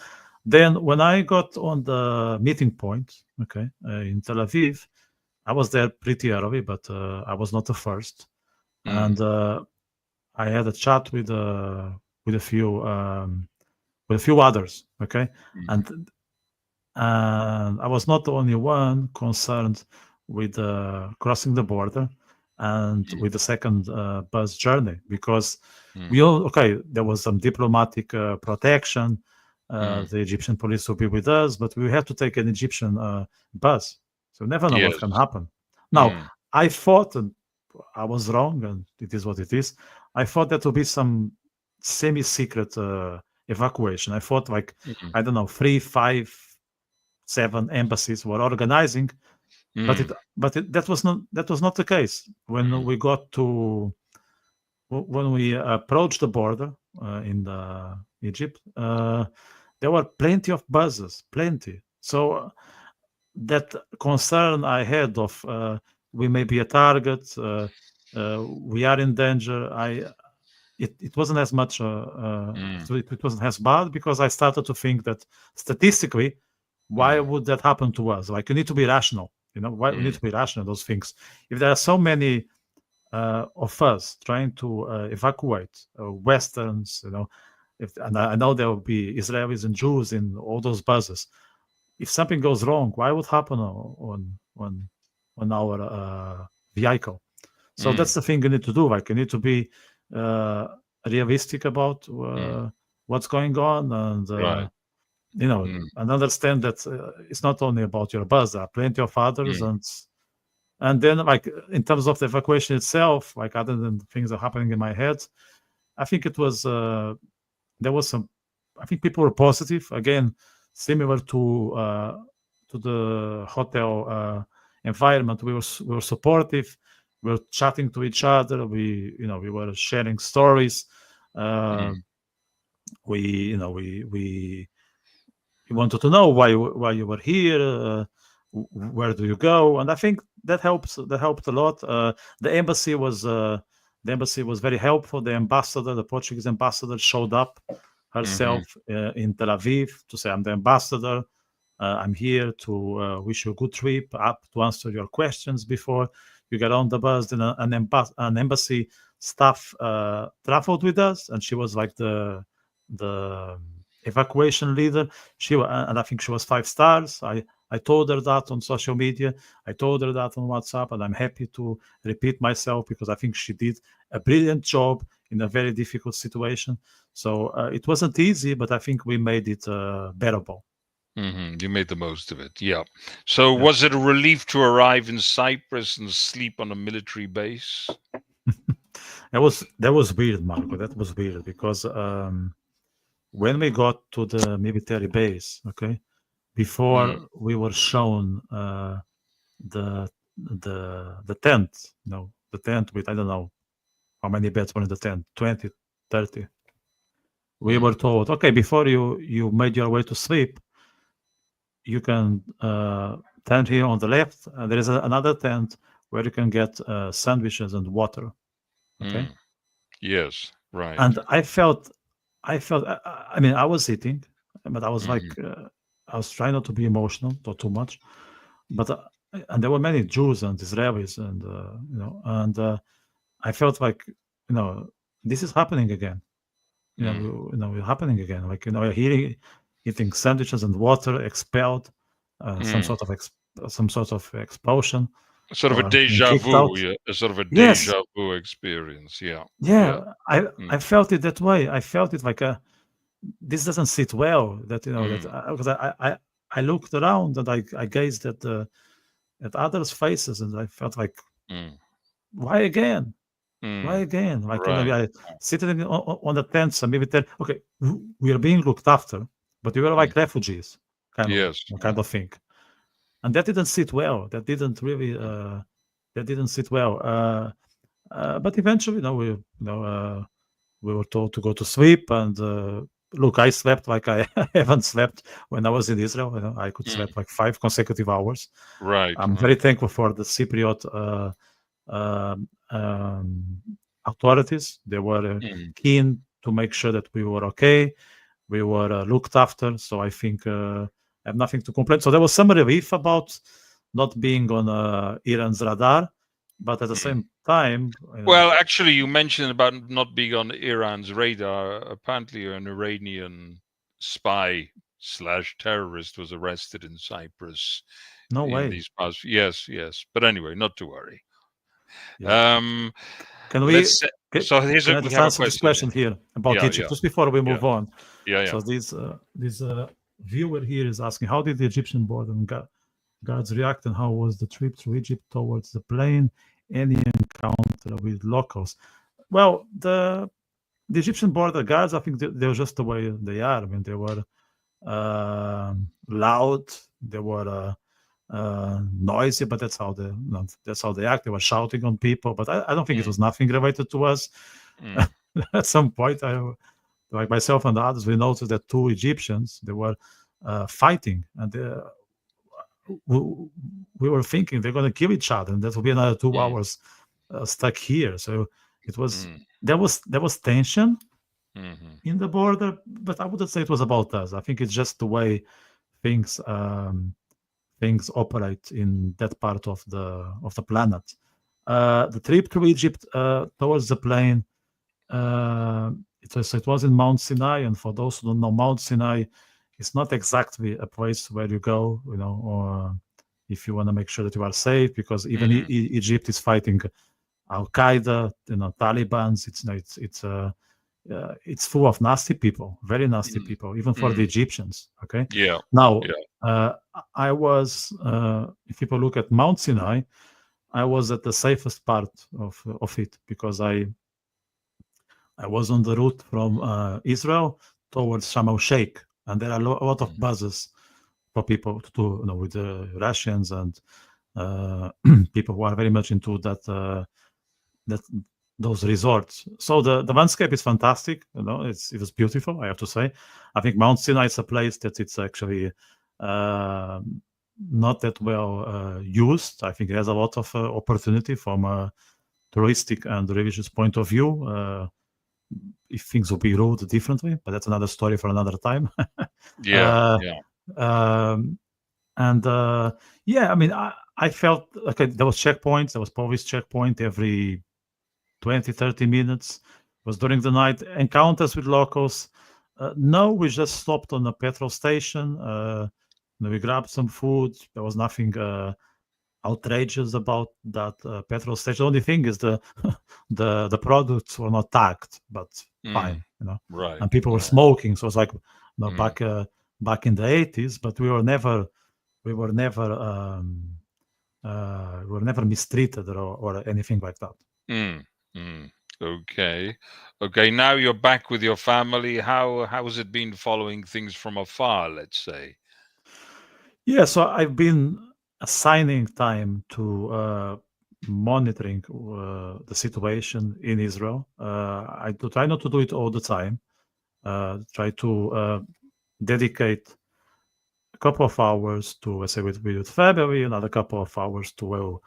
Then when I got on the meeting point, okay, in Tel Aviv, I was there pretty early, but I was not the first, mm, and I had a chat with a few with a few others, okay, mm, and I was not the only one concerned with crossing the border and mm, with the second bus journey because we mm, all okay. There was some diplomatic protection. mm. The Egyptian police will be with us, but we have to take an Egyptian bus, so never know what can Yes. happen. Now, Mm, I thought, and I was wrong, and it is what it is. I thought that would be some semi-secret evacuation. I thought like mm, I don't know, 3, 5, 7 embassies were organizing, mm, that was not the case. mm, When we approached the border in Egypt, there were plenty of buses, plenty. So that concern I had of we may be a target, we are in danger. It wasn't as much. mm, It wasn't as bad because I started to think that statistically, why mm, would that happen to us? Like you need to be rational. Why we need mm, to be rational. Those things. If there are so many of us trying to evacuate Westerns, and I know there will be Israelis and Jews in all those buses. If something goes wrong, why would happen on our vehicle? So that's the thing you need to do. Like you need to be uh, realistic about what's going on, and Right. and understand that it's not only about your bus. There are plenty of others, and then like in terms of the evacuation itself, like other than things that are happening in my head, I think it was there was some. I think people were positive again, similar to the hotel environment. We were supportive. We were chatting to each other. We were sharing stories. Uh, we wanted to know why you were here. Where do you go? And I think that helps. That helped a lot. The embassy was very helpful. The Portuguese ambassador, showed up herself in Tel Aviv to say, "I'm the ambassador. I'm here to wish you a good trip, up to answer your questions before you get on the bus." Then an embassy staff traveled with us, and she was like the evacuation leader. And I think she was 5 stars. I told her that on social media. I told her that on WhatsApp, and I'm happy to repeat myself because I think she did a brilliant job in a very difficult situation. So it wasn't easy, but I think we made it bearable. You made the most of it. Yeah. So was it a relief to arrive in Cyprus and sleep on a military base? That was weird, Marco. That was weird because when we got to the military base, okay, before we were shown the tent, the tent with, I don't know how many beds were in the tent, 20, 30. We were told, okay, before you made your way to sleep, you can tent here on the left, and there is another tent where you can get sandwiches and water. Okay. Yes, right. And I felt, I mean, I was eating, but I was like, I was trying not to be emotional, not too much. But and there were many Jews and Israelis, and I felt like, this is happening again. Happening again. Like eating sandwiches and water, expelled, some sort of explosion, Sort of a or deja kicked vu, out. a sort of a Yes, deja vu experience. Yeah. yeah. I felt it that way. I felt it like this doesn't sit well. That because I looked around and I gazed at others' faces, and I felt like, why again? Why again? Like Right. I sitting on the tents and maybe okay, we are being looked after, but we were like refugees, Yes. kind of thing, and that didn't sit well. That didn't really sit well. But eventually, we were told to go to sleep, and look, I slept like I haven't slept when I was in Israel. I could sleep like 5 consecutive hours. Right. I'm very thankful for the Cypriot authorities. They were keen to make sure that we were okay. We were looked after. So I think I have nothing to complain. So there was some relief about not being on Iran's radar, but at the same time, Well, actually, you mentioned about not being on Iran's radar. Apparently, an Iranian spy / terrorist was arrested in Cyprus. no in way. these past. Yes. But anyway, not to worry. Yeah. Can we? So here's Can I we just have a answer this question here about Egypt just before we move on? Yeah. So this viewer here is asking, how did the Egyptian border guards react, and how was the trip through Egypt towards the plane? Any encounter with locals? Well, the Egyptian border guards, I think they're just the way they are. I mean, they were loud, they were noisy, but that's how they act. They were shouting on people, but I don't think it was nothing related to us. At some point, like myself and the others, we noticed that 2 Egyptians, they were fighting, and we were thinking they're going to kill each other, and that will be another 2 hours stuck here. So it was there was tension in the border, but I wouldn't say it was about us. I think it's just the way things operate in that part of the planet. The trip to Egypt towards the plane, it was in Mount Sinai, and for those who don't know, Mount Sinai is not exactly a place where you go, or if you want to make sure that you are safe, because even Egypt is fighting Al Qaeda, Taliban's. It's full of nasty people, very nasty Mm, people, even for the mm, Egyptians. Okay, yeah, now yeah. I was, if people look at Mount Sinai, I was at the safest part of it because I was on the route from Israel towards Sharm el Sheikh, and there are a lot of Mm, buses for people to do, with the Russians and uh, people who are very much into that those resorts. So the landscape is fantastic. It was beautiful. I have to say. I think Mount Sinai is a place that it's actually uh, not that well used. I think it has a lot of opportunity from a touristic and religious point of view. If things will be ruled differently, but that's another story for another time. yeah, uh, yeah. um, and yeah, I mean, I felt okay. There was checkpoints. There was police checkpoint every 20, 30 minutes. It was during the night. Encounters with locals. No, we just stopped on a petrol station. We grabbed some food. There was nothing outrageous about that petrol station. The only thing is the products were not tagged, but Mm, fine. right. And people were Yeah. smoking, so it's like Mm, back in the 80s, but we were never mistreated or anything like that. mm, mm. Okay. Okay. Now you're back with your family. How has it been following things from afar, let's say? Yeah, so I've been assigning time to monitoring the situation in Israel. I do try not to do it all the time. Try to dedicate a couple of hours to, let's say, with family, another couple of hours to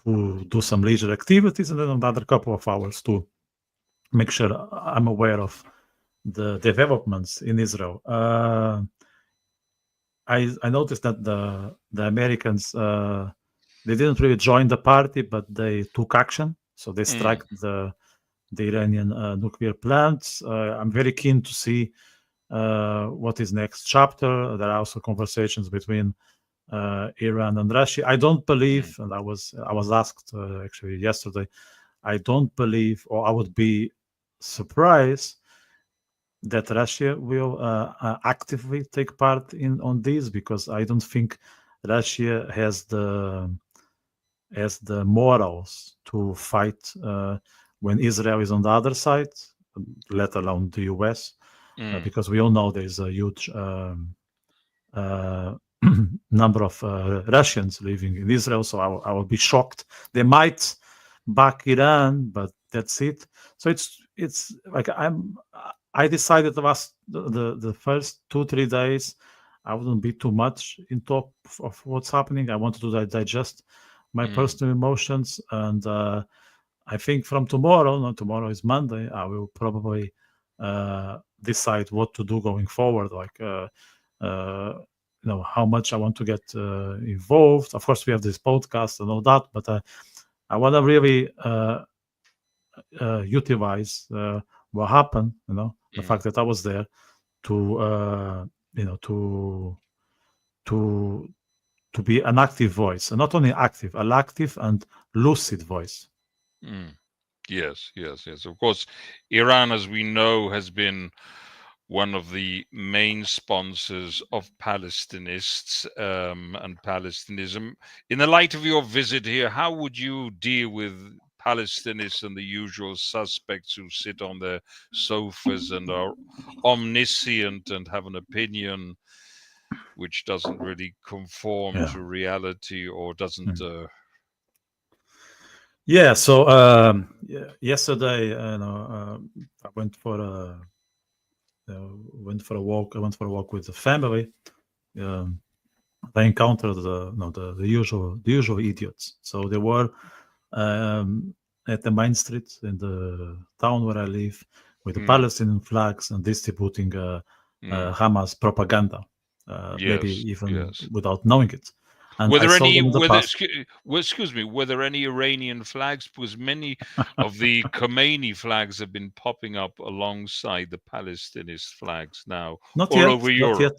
do some leisure activities, and then another couple of hours to make sure I'm aware of the developments in Israel. I noticed that the Americans they didn't really join the party, but they took action. So they Mm, struck the Iranian nuclear plants. I'm very keen to see what is next chapter. There are also conversations between Iran and Russia. I don't mm, believe, and I was asked actually yesterday. I don't believe, or I would be surprised that Russia will actively take part in on this, because I don't think Russia has the morals to fight when Israel is on the other side, let alone the US, mm, because we all know there is a huge uh, number of Russians living in Israel. So I will be shocked. They might back Iran, but that's it. So it's like I decided the first 2-3 days I wouldn't be too much in top of what's happening. I wanted to digest my mm, personal emotions, and I think from tomorrow, no, tomorrow is Monday, I will probably decide what to do going forward. Like, uh, how much I want to get involved. Of course, we have this podcast and all that, but I want to really utilize what happened. The mm, fact that I was there to, you know, to to be an active voice, and not only active, an active and lucid voice. mm. Yes, yes, yes. Of course, Iran, as we know, has been one of the main sponsors of Palestinists and Palestinism. In the light of your visit here, how would you deal with Palestinists and the usual suspects who sit on their sofas and are omniscient and have an opinion which doesn't really conform Yeah. to reality or doesn't? Mm. Yeah. So yesterday, I went for a walk with the family. Um, I encountered the usual idiots. So they were um, at the main street in the town where I live, with the Mm, Palestinian flags and distributing mm. Hamas propaganda, maybe Yes, even yes. without knowing it. And Were I there saw any? them in the Were there? past. Excuse me. Were there any Iranian flags? Because many of the Khomeini flags have been popping up alongside the Palestinist flags now Not all yet, over not yet. Europe.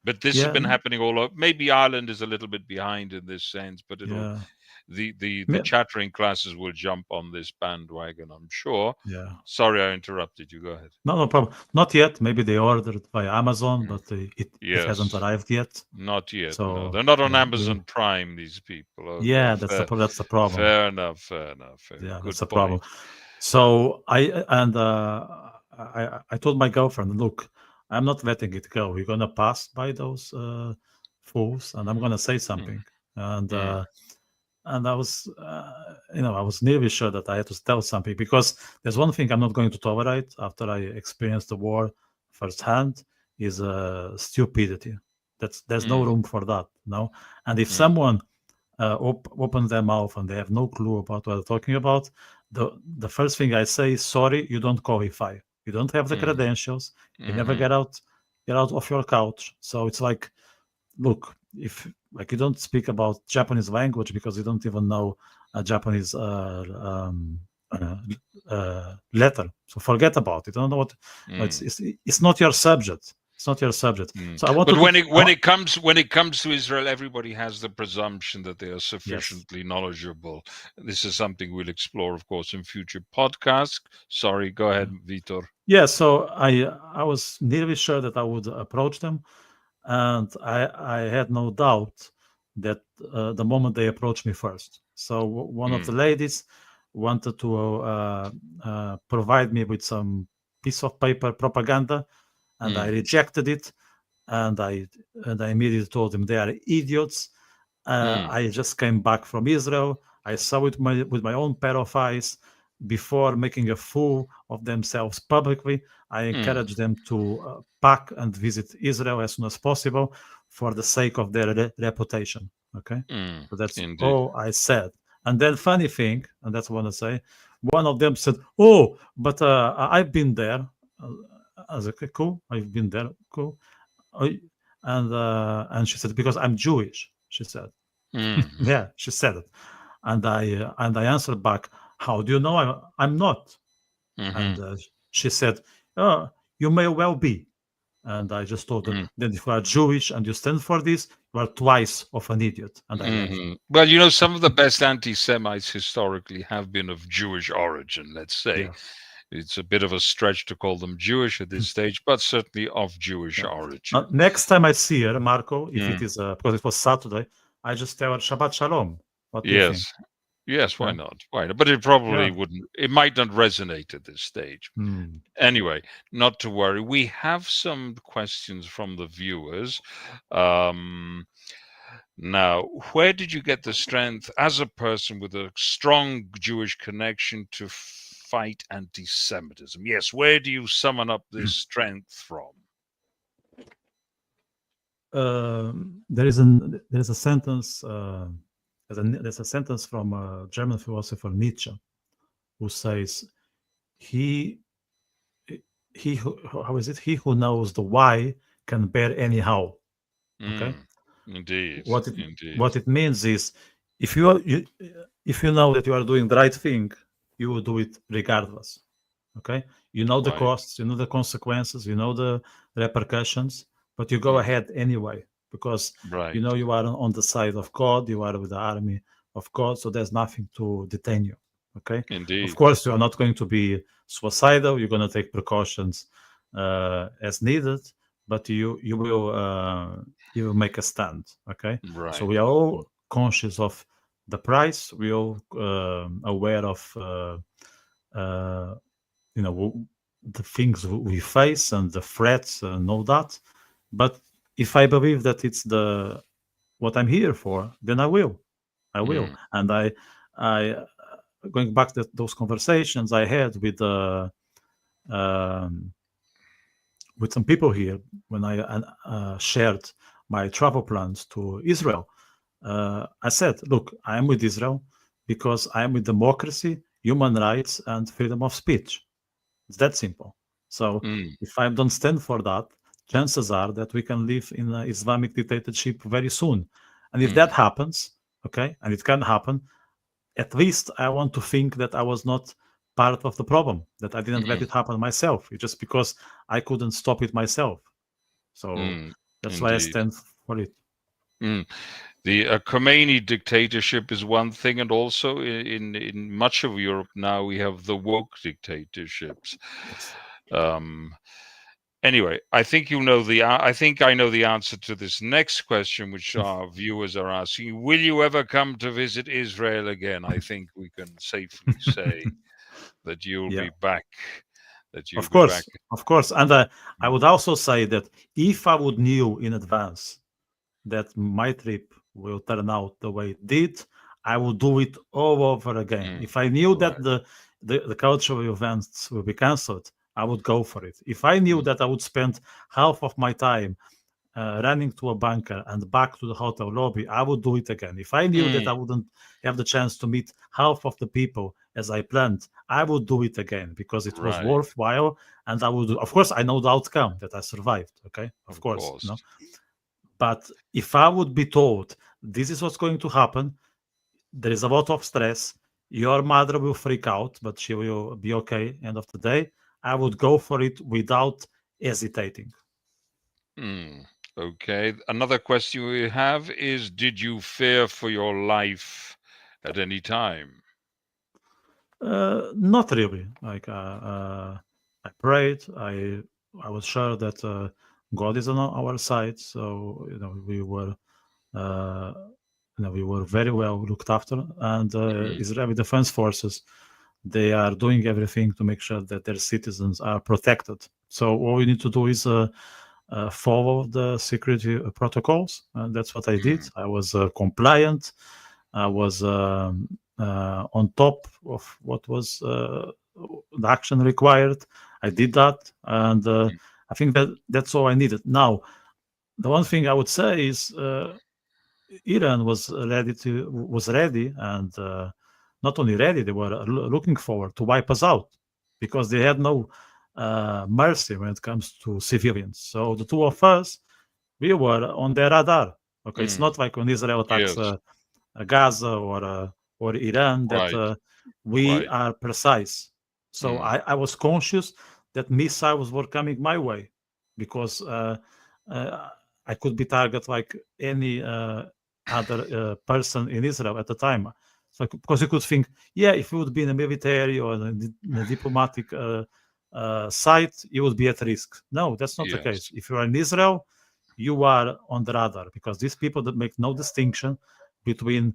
But this has Yeah, been happening all over. Maybe Ireland is a little bit behind in this sense, but it'll yeah. the chattering classes will jump on this bandwagon, I'm sure. Yeah. Sorry, I interrupted you. Go ahead. No problem. Not yet. Maybe they ordered via Amazon, Mm. but it hasn't Yes, arrived yet. not yet. No, So they're not on yeah, Amazon Prime. These people. Okay, yeah, that's the problem. fair enough. Fair enough. Yeah, Good that's the problem. point. So I told my girlfriend, look, I'm not letting it go. We're gonna pass by those fools, and I'm gonna say Mm, something. And mm, and I was, I was nearly sure that I had to tell something, because there's one thing I'm not going to tolerate after I experienced the war firsthand is stupidity. There's no mm, room for that, no. And if mm, someone opens their mouth and they have no clue about what they're talking about, the first thing I say is, sorry, you don't qualify. You don't have the mm, credentials. You never mhm, get out of your couch. So it's like, look, if like you don't speak about Japanese language because you don't even know a Japanese uh, letter, so forget about it. I don't know what. No, mm, it's not your subject. It's not your subject. mm. So I want But to. when it comes to Israel, everybody has the presumption that they are Yes. sufficiently knowledgeable. This is something we'll explore, of course, in future podcasts. Sorry, go ahead, Vitor. Yeah. So I was nearly sure that I would approach them, and I had no doubt that the moment they approached me first. So one of the Mm, ladies wanted to provide me with some piece of paper propaganda, and I mm, rejected it, and I immediately told them they are idiots. mm, I just came back from Israel. I saw it with my own pair of eyes. Before making a fool of themselves publicly, I mm, encourage them to pack and visit Israel as soon as possible for the sake of their reputation. Okay, mm. so that's Indeed. all I said. And then, funny thing, and that's what I say. One of them said, "Oh, but I've been there." I was like, "Okay, cool. I've been there. Cool." Oh, and she said, because I'm Jewish. She said, Mm, yeah, she said it, and I answered back, how do you know I'm not? And mhm, she said, oh, you may well be. And I just told her, mm. then if you are Jewish and you stand for this, you are twice of an idiot. And I left. Well, some of the best anti-Semites historically have been of Jewish origin, let's say. Yes. It's a bit of a stretch to call them Jewish at this stage, but certainly of Jewish Yeah. origin. Now, next time I see her, Marco, if it Mm. is because it was Saturday, I just tell her Shabbat Shalom. What do you think? Yes. Yes, why Yeah. not? Why not? But it probably Yeah. wouldn't, it might not resonate at this stage. Hmm. Anyway, not to worry. We have some questions from the viewers. Um, Now, where did you get the strength as a person with a strong Jewish connection to fight anti Semitism? Yes, where do you summon up this strength from? There is a sentence. There's a sentence from a German philosopher Nietzsche, who says, "He he who how is it? He who knows the why can bear anyhow." Okay, Indeed, what it indeed. what it means is, if you know that you are doing the right thing, you will do it regardless. Okay, you know the Right, costs, you know the consequences, you know the repercussions, but you go mm, ahead anyway, because you right. know you are on the side of God, you are with the army of God, so there's nothing to detain you. Okay, of Indeed. course you are not going to be suicidal, you're going to take precautions as needed, but you will make a stand. Okay, so Right. we are all conscious of the price, we all aware of uh, the things we face and the threats and all that. But if I believe that it's the what I'm here for, then I will. Mm, And I going back to those conversations I had um, with some people here when I shared my travel plans to Israel. I said, look, I am with Israel because I am with democracy, human rights, and freedom of speech. It's that simple. So mm, if I don't stand for that, chances are that we can live in an Islamic dictatorship very soon. And if that mm, happens, okay, and it can happen, at least I want to think that I was not part of the problem, that I didn't let mm, it happen myself. It's just because I couldn't stop it myself. So mm, that's why I indeed. stand for it. Mm. The Khomeini dictatorship is one thing, and also in much of Europe now we have the woke dictatorships. Yes. Um, anyway, I think you know I think I know the answer to this next question, which our viewers are asking: will you ever come to visit Israel again? I think we can safely say that you'll Yeah. be back. That you'll Of be back. course, of course. And I Mm, would also say that if I would knew in advance that my trip will turn out the way it did, I would do it all over again. mm, If I knew that right. the cultural events will be cancelled, I would go for it. If I knew Mm, that I would spend half of my time running to a bunker and back to the hotel lobby, I would do it again. If I knew that mm, I wouldn't have the chance to meet half of the people as I planned, I would do it again because it was right. worthwhile. And I would, of course, I know the outcome that I survived. Okay, of Of course, no. course. But if I would be told this is what's going to happen, there is a lot of stress. Your mother will freak out, but she will be okay. End of the day, I would go for it without hesitating. Mm, okay. Another question we have is: did you fear for your life at any time? Not really. Like I prayed. I was sure that God is on our side. So uh, we were very well looked after, and Mm, Israeli Defense Forces, they are doing everything to make sure that their citizens are protected. So all we need to do is follow the security protocols, and that's what I did. mm, I was compliant. I was on top of what was the action required. I did that, and mm, I think that that's all I needed. Now, the one thing I would say is Iran was ready, and not only ready, they were looking forward to wipe us out because they had no mercy when it comes to civilians. So the two of us, we were on their radar. Okay, it's mm. not like when Israel attacks Yes. Gaza or Iran that Right. we Right. are precise. So Mm, I was conscious that missiles were coming my way because uh, I could be target like any other person in Israel at the time. So because you could think, yeah, if you would be in a military or in a diplomatic site, you would be at risk. No, that's not the case. yes. If you are in Israel, you are on the radar because these people that make no distinction between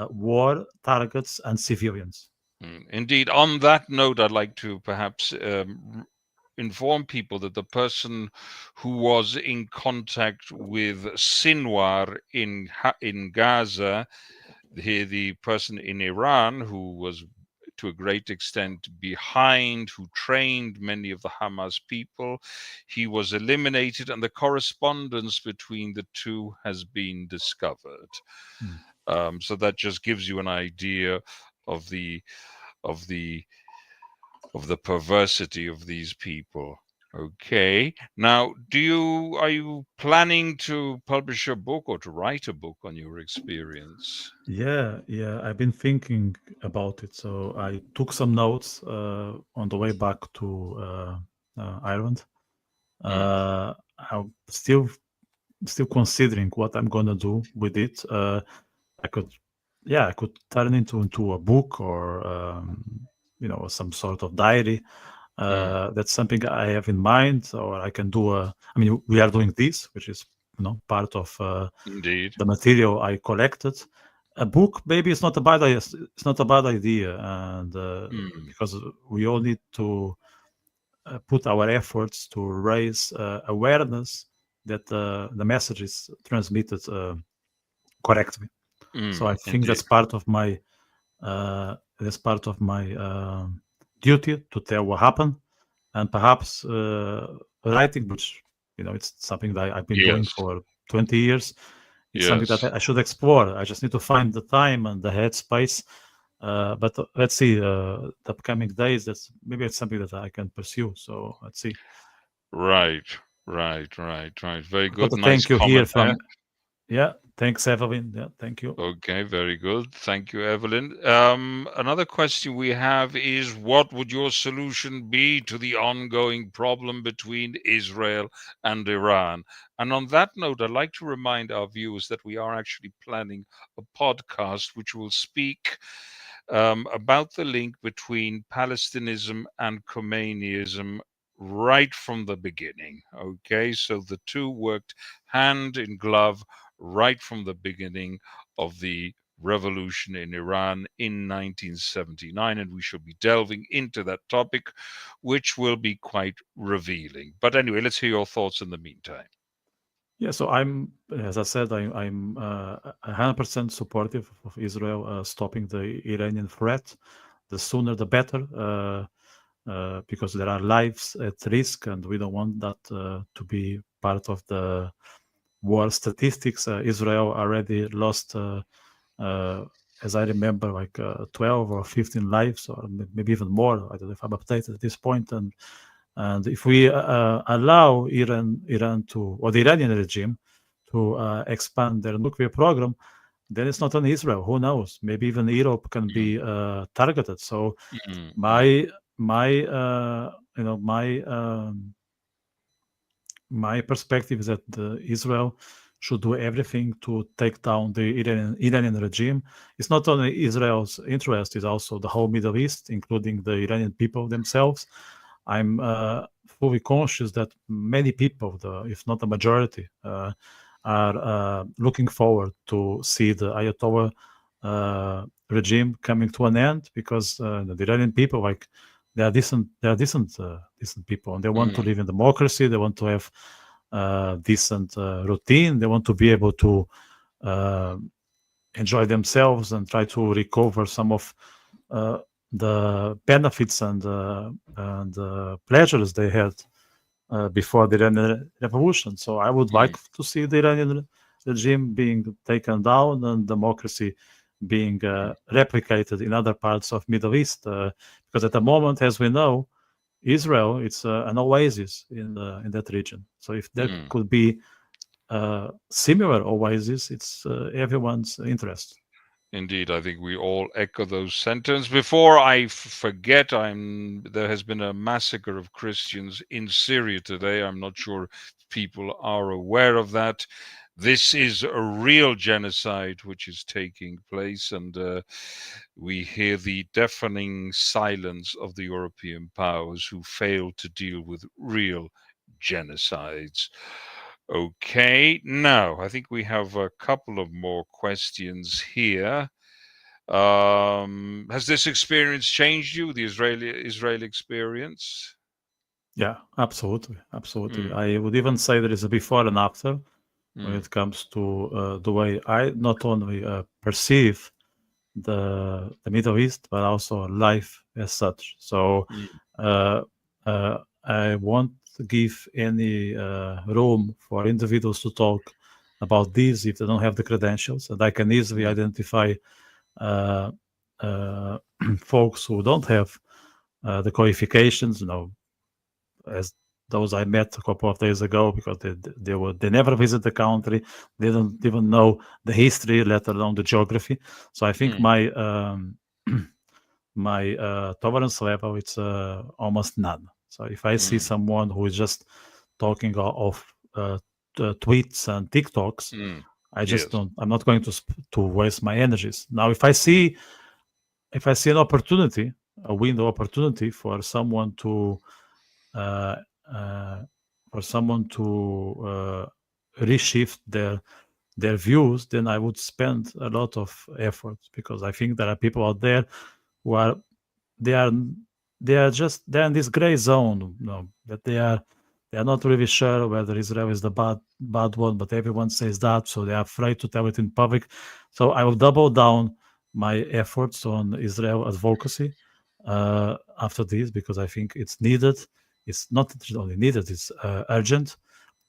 war targets and civilians. Mm. Indeed. On that note, I'd like to perhaps inform people that the person who was in contact with Sinwar in Gaza, the person in Iran who was to a great extent behind, who trained many of the Hamas people, he was eliminated, and the correspondence between the two has been discovered. Mm. So that just gives you an idea of of the the perversity of these people. Okay. Now, are you planning to publish a book or to write a book on your experience? Yeah. I've been thinking about it. So I took some notes on the way back to Ireland. Mm, I'm still considering what I'm gonna do with it. I could, yeah, I could turn into a book or some sort of diary. mm, That's something I have in mind, or I can do a. I mean, we are doing this, which is part of indeed. the material I collected. A book maybe it's not a bad idea. It's not a bad idea, and Mm, because we all need to put our efforts to raise awareness that the message is transmitted correctly. So I think indeed. that's part of my duty to tell what happened, and perhaps writing, which it's something that I've been doing Yes. for 20 years. It's something that Yes. I should explore. I just need to find the time and the headspace. But let's see the upcoming days. That's maybe it's something that I can pursue. So let's see. Right. Right. Right. Right. Very I've got good. to Nice thank you here comment there. from yeah. Thanks, Evelyn. Yeah, thank you. Okay, very good. Thank you, Evelyn. Another question we have is, what would your solution be to the ongoing problem between Israel and Iran? And on that note, I'd like to remind our viewers that we are actually planning a podcast which will speak about the link between Palestinianism and Khomeinism right from the beginning. Okay, so the two worked hand in glove right from the beginning of the revolution in Iran in 1979, and we shall be delving into that topic, which will be quite revealing. But anyway, let's hear your thoughts in the meantime. Yeah, so as I said, I'm 100% supportive of Israel stopping the Iranian threat. The sooner the better, because there are lives at risk, and we don't want that to be part of the war statistics. Israel already lost, as I remember, like 12 or 15 lives, or maybe even more. I don't know if I'm updated at this point, and if we allow Iran to, or the Iranian regime to expand their nuclear program, then it's not only Israel. Who knows? Maybe even Europe can be targeted. So Mm, mm, my my perspective is that Israel should do everything to take down the Iranian regime. It's not only Israel's interest; it's also the whole Middle East, including the Iranian people themselves. I'm fully conscious that many people, if not the majority, are looking forward to see the Ayatollah regime coming to an end, because the Iranian people, like, decent people, and they want to mm, live in democracy. They want to have decent routine. They want to be able to uh, enjoy themselves and try to recover some of uh, the benefits and pleasures they had before the Iranian Revolution. So I would mm, like to see the Iranian regime being taken down and democracy being replicated in other parts of Middle East. Because at the moment, as we know, Israel, it's an oasis in that region. So if there mm. could be similar oasis, it's everyone's interest. Indeed, I think we all echo those sentiments. Before I forget, there has been a massacre of Christians in Syria today. I'm not sure if people are aware of that. This is a real genocide which is taking place, and we hear the deafening silence of the European powers who fail to deal with real genocides. Okay, now I think we have a couple of more questions here. Has this experience changed you, the Israeli experience? Yeah, absolutely, absolutely. Mm, I would even say there is a before and after when mm, it comes to the way I not only perceive the Middle East, but also life as such. So mm, uh, I won't give any room for individuals to talk about this if they don't have the credentials, and I can easily mm, identify uh, uh, folks who don't have the qualifications, as those I met a couple of days ago, because they never visit the country, they don't even know the history, let alone the geography. So I think mm, my my tolerance level, it's almost none. So if I see mm, someone who is just talking of tweets and TikToks, mm. I just Yes. don't. I'm not going to waste my energies. Now, Mm, if I see an opportunity, a window opportunity uh, uh, for someone to reshift their views, then I would spend a lot of effort, because I think there are people out there who are they are they're in this gray zone, that they are not really sure whether Israel is the bad one, but everyone says that, so they are afraid to tell it in public. So I will double down my efforts on Israel advocacy after this, because I think it's needed. It's not only needed; it's urgent,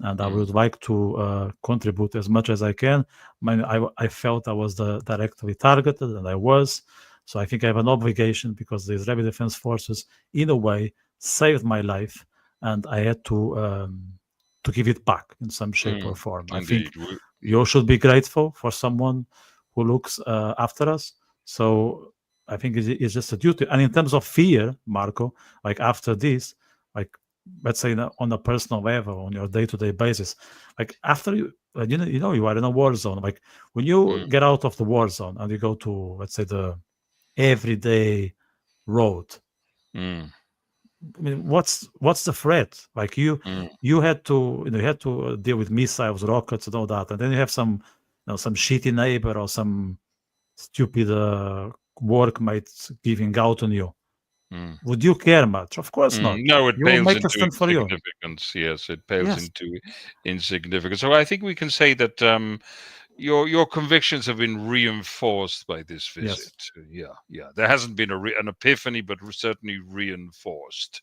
and I mm, would like to contribute as much as I can. I felt I was directly targeted, and I was. So I think I have an obligation, because the Israeli Defense Forces, in a way, saved my life, and I had to give it back in some shape or Mm. form. I think Indeed. you should be grateful for someone who looks after us. So I think it's just a duty. And in terms of fear, Marco, like after this, like let's say on a personal level, on your day-to-day basis, like after you are in a war zone. Like when you Mm, get out of the war zone and you go to, let's say, the everyday road. mm, I mean, what's the threat? Like mm, you had to you had to deal with missiles, rockets, and all that, and then you have some shitty neighbor or some stupid workmates giving out on you. mm. Would you care much? Of course not. No, it You will pales make a into stand for you. insignificance. Yes, it pales Yes, into insignificance. So I think we can say that your convictions have been reinforced by this visit. yes. Yeah, yeah. There hasn't been an epiphany, but certainly reinforced.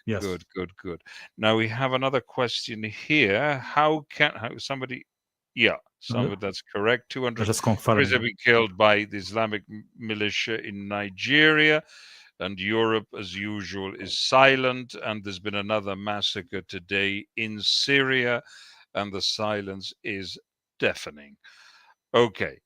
Yes. Good, good, good. Now we have another question here. How somebody? Yeah, Uh, somebody that's correct. 200 just confirming. have been killed by the Islamic militia in Nigeria, and Europe, as usual, is silent. And there's been another massacre today in Syria, and the silence is deafening. Okay,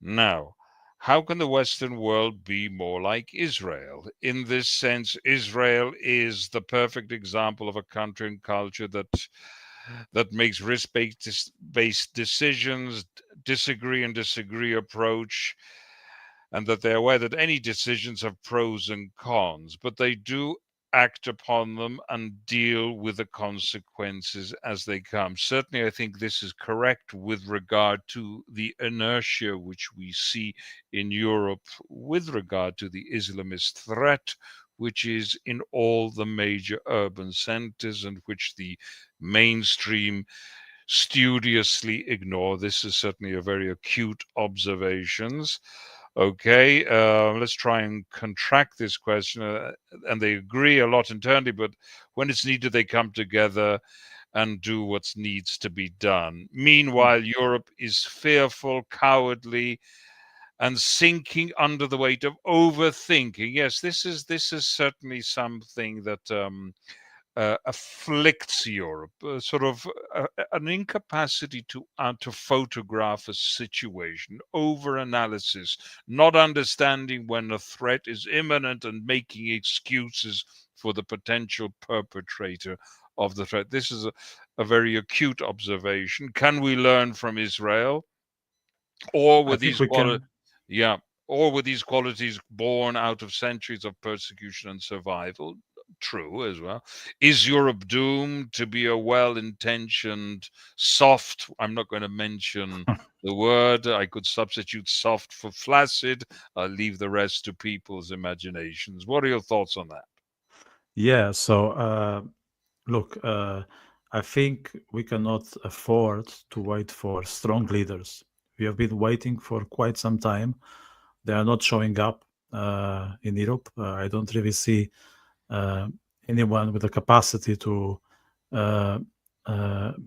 now, how can the Western world be more like Israel? In this sense, Israel is the perfect example of a country and culture that makes risk-based decisions, disagree approach, and that they're aware that any decisions have pros and cons, but they do act upon them and deal with the consequences as they come. Certainly, I think this is correct with regard to the inertia which we see in Europe with regard to the Islamist threat, which is in all the major urban centers and which the mainstream studiously ignore. This is certainly a very acute observations. Okay, let's try and contract this question. And they agree a lot internally, but when it's needed, they come together and do what needs to be done. Meanwhile, Europe is fearful, cowardly, and sinking under the weight of overthinking. Yes, this is certainly something that afflicts Europe, sort of an incapacity to photograph a situation, over analysis, not understanding when a threat is imminent and making excuses for the potential perpetrator of the threat. This is a very acute observation. Can we learn from Israel, or I with think these we can. yeah, or with these qualities born out of centuries of persecution and survival? True as well. Is Europe doomed to be a well-intentioned, soft? I'm not going to mention the word. I could substitute soft for flaccid. I'll leave the rest to people's imaginations. What are your thoughts on that? Yeah. So look, I think we cannot afford to wait for strong leaders. We have been waiting for quite some time. They are not showing up in Europe. I don't really see uh, anyone with the capacity to uh,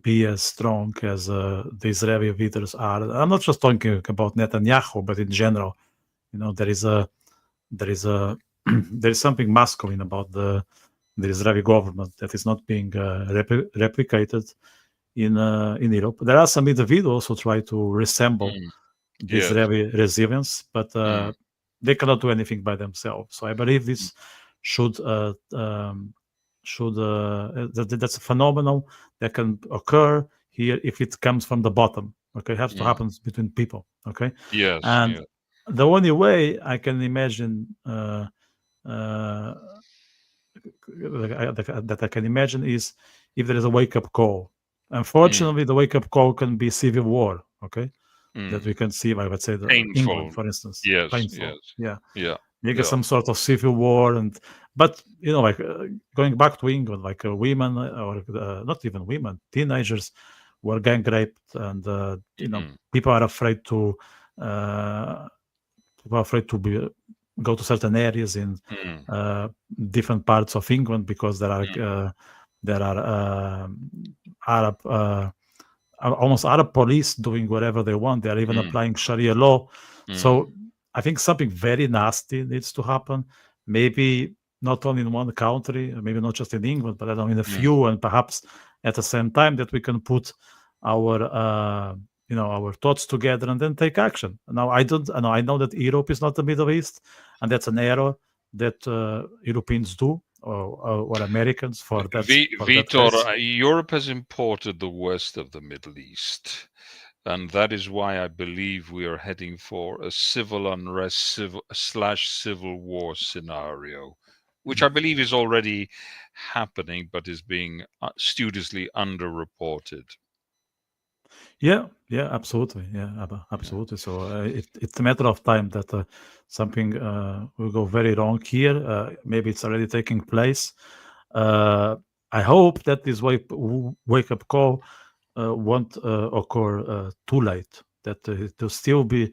be as strong as the Israeli leaders are. I'm not just talking about Netanyahu, but in general. There is a there is a there is something masculine about the Israeli government that is not being replicated in Europe. There are some individuals who try to resemble Mm, the yes. Israeli resilience, but Mm, they cannot do anything by themselves. So I believe mm, this should that's a phenomenon that can occur here if it comes from the bottom. Okay, it has to mm. happen between people. Okay, Yes. and Yes. the only way I can imagine uh, that I can imagine is if there is a wake up call. Mm, Unfortunately, the wake up call can be civil war. Okay, that mm. we can see, like let's say the England, Painful. for instance, Yes. Yes. painful. Yeah, Yeah. maybe Yeah. some sort of civil war, but like going back to England, like women or not even women, teenagers were gang raped, and Mm, people are afraid to. Uh, People are afraid to go to certain areas in mm, uh, different parts of England because mm, there are Arab almost Arab police doing whatever they want. They are even mm, applying Sharia law. mm, So I think something very nasty needs to happen. Maybe not only in one country, maybe not just in England, but I know in a Mm. few, and perhaps at the same time that we can put our our thoughts together and then take action. Now I don't. Now I know that Europe is not the Middle East, and that's an error that Europeans do, or Americans for that Vitor, case. Europe has imported the worst of the Middle East. And that is why I believe we are heading for a civil unrest slash civil war scenario, which I believe is already happening, but is being studiously underreported. Yeah, absolutely. Yeah, Yeah. absolutely. So it's a matter of time that something will go very wrong here. Maybe it's already taking place. Uh, I hope that this wake up call won't occur too late. That it will still be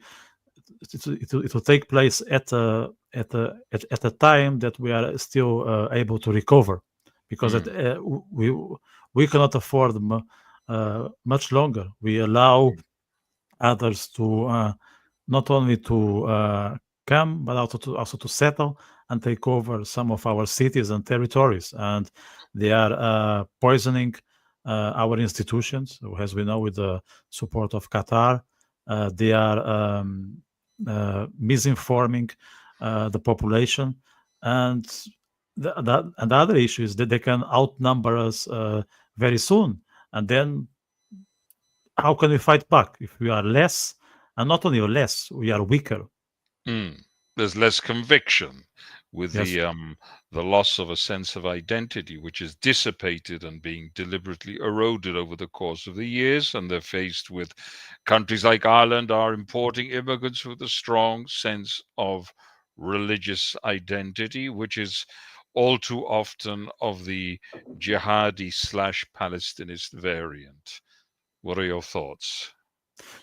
it will take place at a time that we are still able to recover, because Mm, we cannot afford much longer. We allow mm, others to not only to come, but also to settle and take over some of our cities and territories, and they are poisoning our institutions, as we know, with the support of Qatar. They are misinforming the population, and the other issue is that they can outnumber us very soon, and then how can we fight back if we are less, and not only less, we are weaker? mm. There's less conviction with Yes. the loss of a sense of identity, which is dissipated and being deliberately eroded over the course of the years. And they're faced with countries like Ireland are importing immigrants with a strong sense of religious identity, which is all too often of the jihadi slash Palestinist variant. What are your thoughts?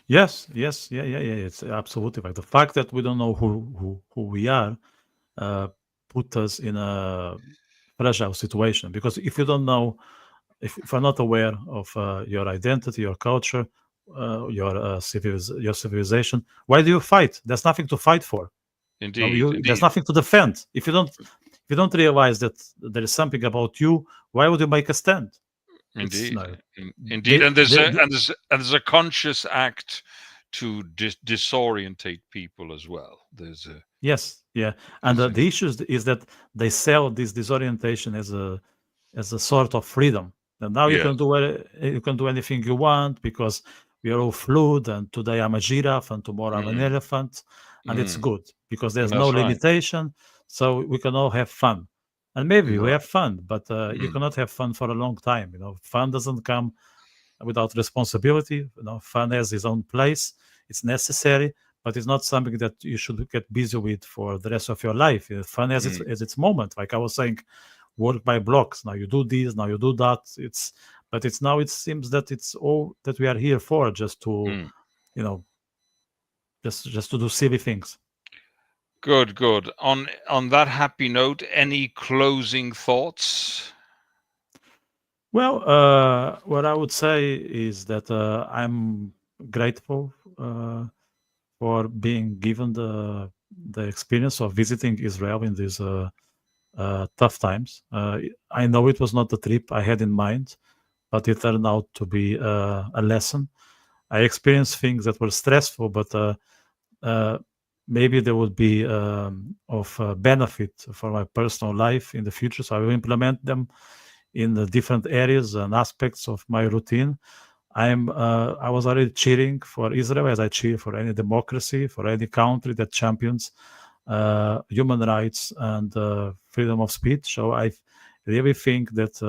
Yes, yeah. It's absolutely right. The fact that we don't know who we are uh, put us in a fragile situation, because if you don't know, if you're not aware of your identity, your culture, your civilization, why do you fight? There's nothing to fight for. No, Indeed, there's indeed. nothing to defend. If you don't realize that there is something about you, why would you make a stand? It's Indeed, no. indeed, They, and there's they, a they, there's a conscious act to disorientate people as well. There's a yes, yeah, and there's the issue is that they sell this disorientation as a sort of freedom. And now yes, you can do anything you want because we are all fluid. And today I'm a giraffe, and tomorrow I'm an mm, elephant, and it's mm, good because there's no that's right. limitation. So we can all have fun, and maybe we Right. have fun, but you Mm, cannot have fun for a long time. Fun doesn't come without responsibility. Fun has its own place. It's necessary, but it's not something that you should get busy with for the rest of your life. Fun mm, has its moment. Like I was saying, work by blocks. Now you do this, now you do that. But it's now it seems that it's all that we are here for, just to mm. you know just to do silly things. Good, good. On that happy note, any closing thoughts? Well, what I would say is that I'm grateful for being given the experience of visiting Israel in these tough times. I know it was not the trip I had in mind, but it turned out to be a lesson. I experienced things that were stressful, but uh, maybe they would be of benefit for my personal life in the future. So I will implement them in the different areas and aspects of my routine. I was already cheering for Israel, as I cheer for any democracy, for any country that champions human rights and freedom of speech. So I really think that,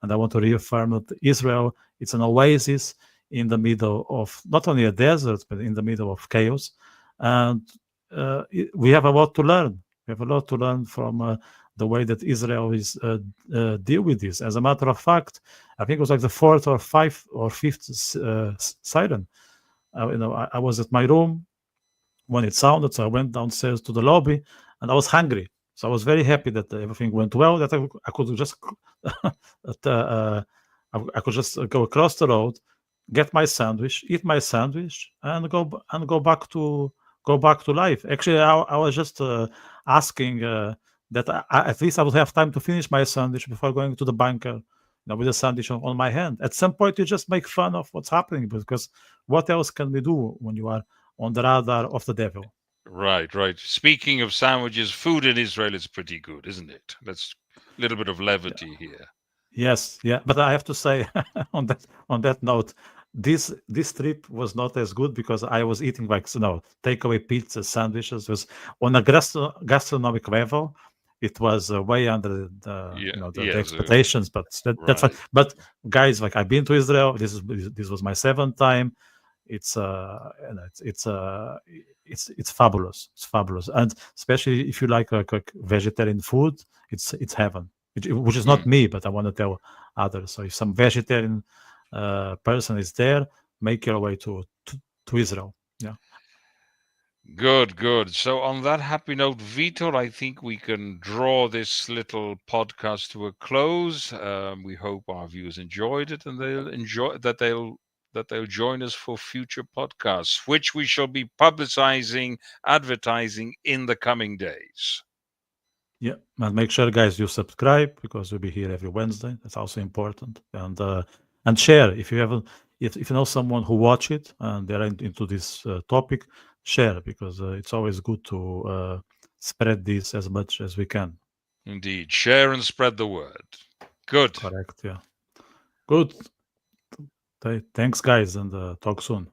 and I want to reaffirm that Israel, it's an oasis in the middle of not only a desert, but in the middle of chaos. And we have a lot to learn. We have a lot to learn from the way that Israel is deal with this. As a matter of fact, I think it was like the fourth or fifth siren. I was at my room when it sounded. So I went downstairs to the lobby, and I was hungry. So I was very happy that everything went well. That I could just that, I could just go across the road, get my sandwich, eat my sandwich, and go back to life. Actually, I was just asking that at least I will have time to finish my sandwich before going to the bunker, with a sandwich on my hand. At some point, you just make fun of what's happening, because what else can we do when you are on the radar of the devil? Right, right. Speaking of sandwiches, food in Israel is pretty good, isn't it? That's a little bit of levity here. Yes, yeah, but I have to say, on that note, this trip was not as good because I was eating like, takeaway pizza sandwiches. Was on a gastronomic level, it was way under the Yeah, the yes, expectations, but that's fine. right. But guys, like, I've been to Israel. This was my seventh time. It's it's fabulous. It's fabulous, and especially if you like vegetarian food, it's heaven. Which is not Mm. me, but I want to tell others. So if some vegetarian person is there, make your way to Israel. Yeah. Good, good. So, on that happy note, Vitor, I think we can draw this little podcast to a close. We hope our viewers enjoyed it, and they'll join us for future podcasts, which we shall be publicizing, advertising in the coming days. Yeah, and make sure, guys, you subscribe, because we'll be here every Wednesday. That's also important. And share if you haven't. If you know someone who watch it and they're into this topic, share, because it's always good to spread this as much as we can. Indeed, share and spread the word. Good. Correct. Yeah. Good. Thanks, guys, and talk soon.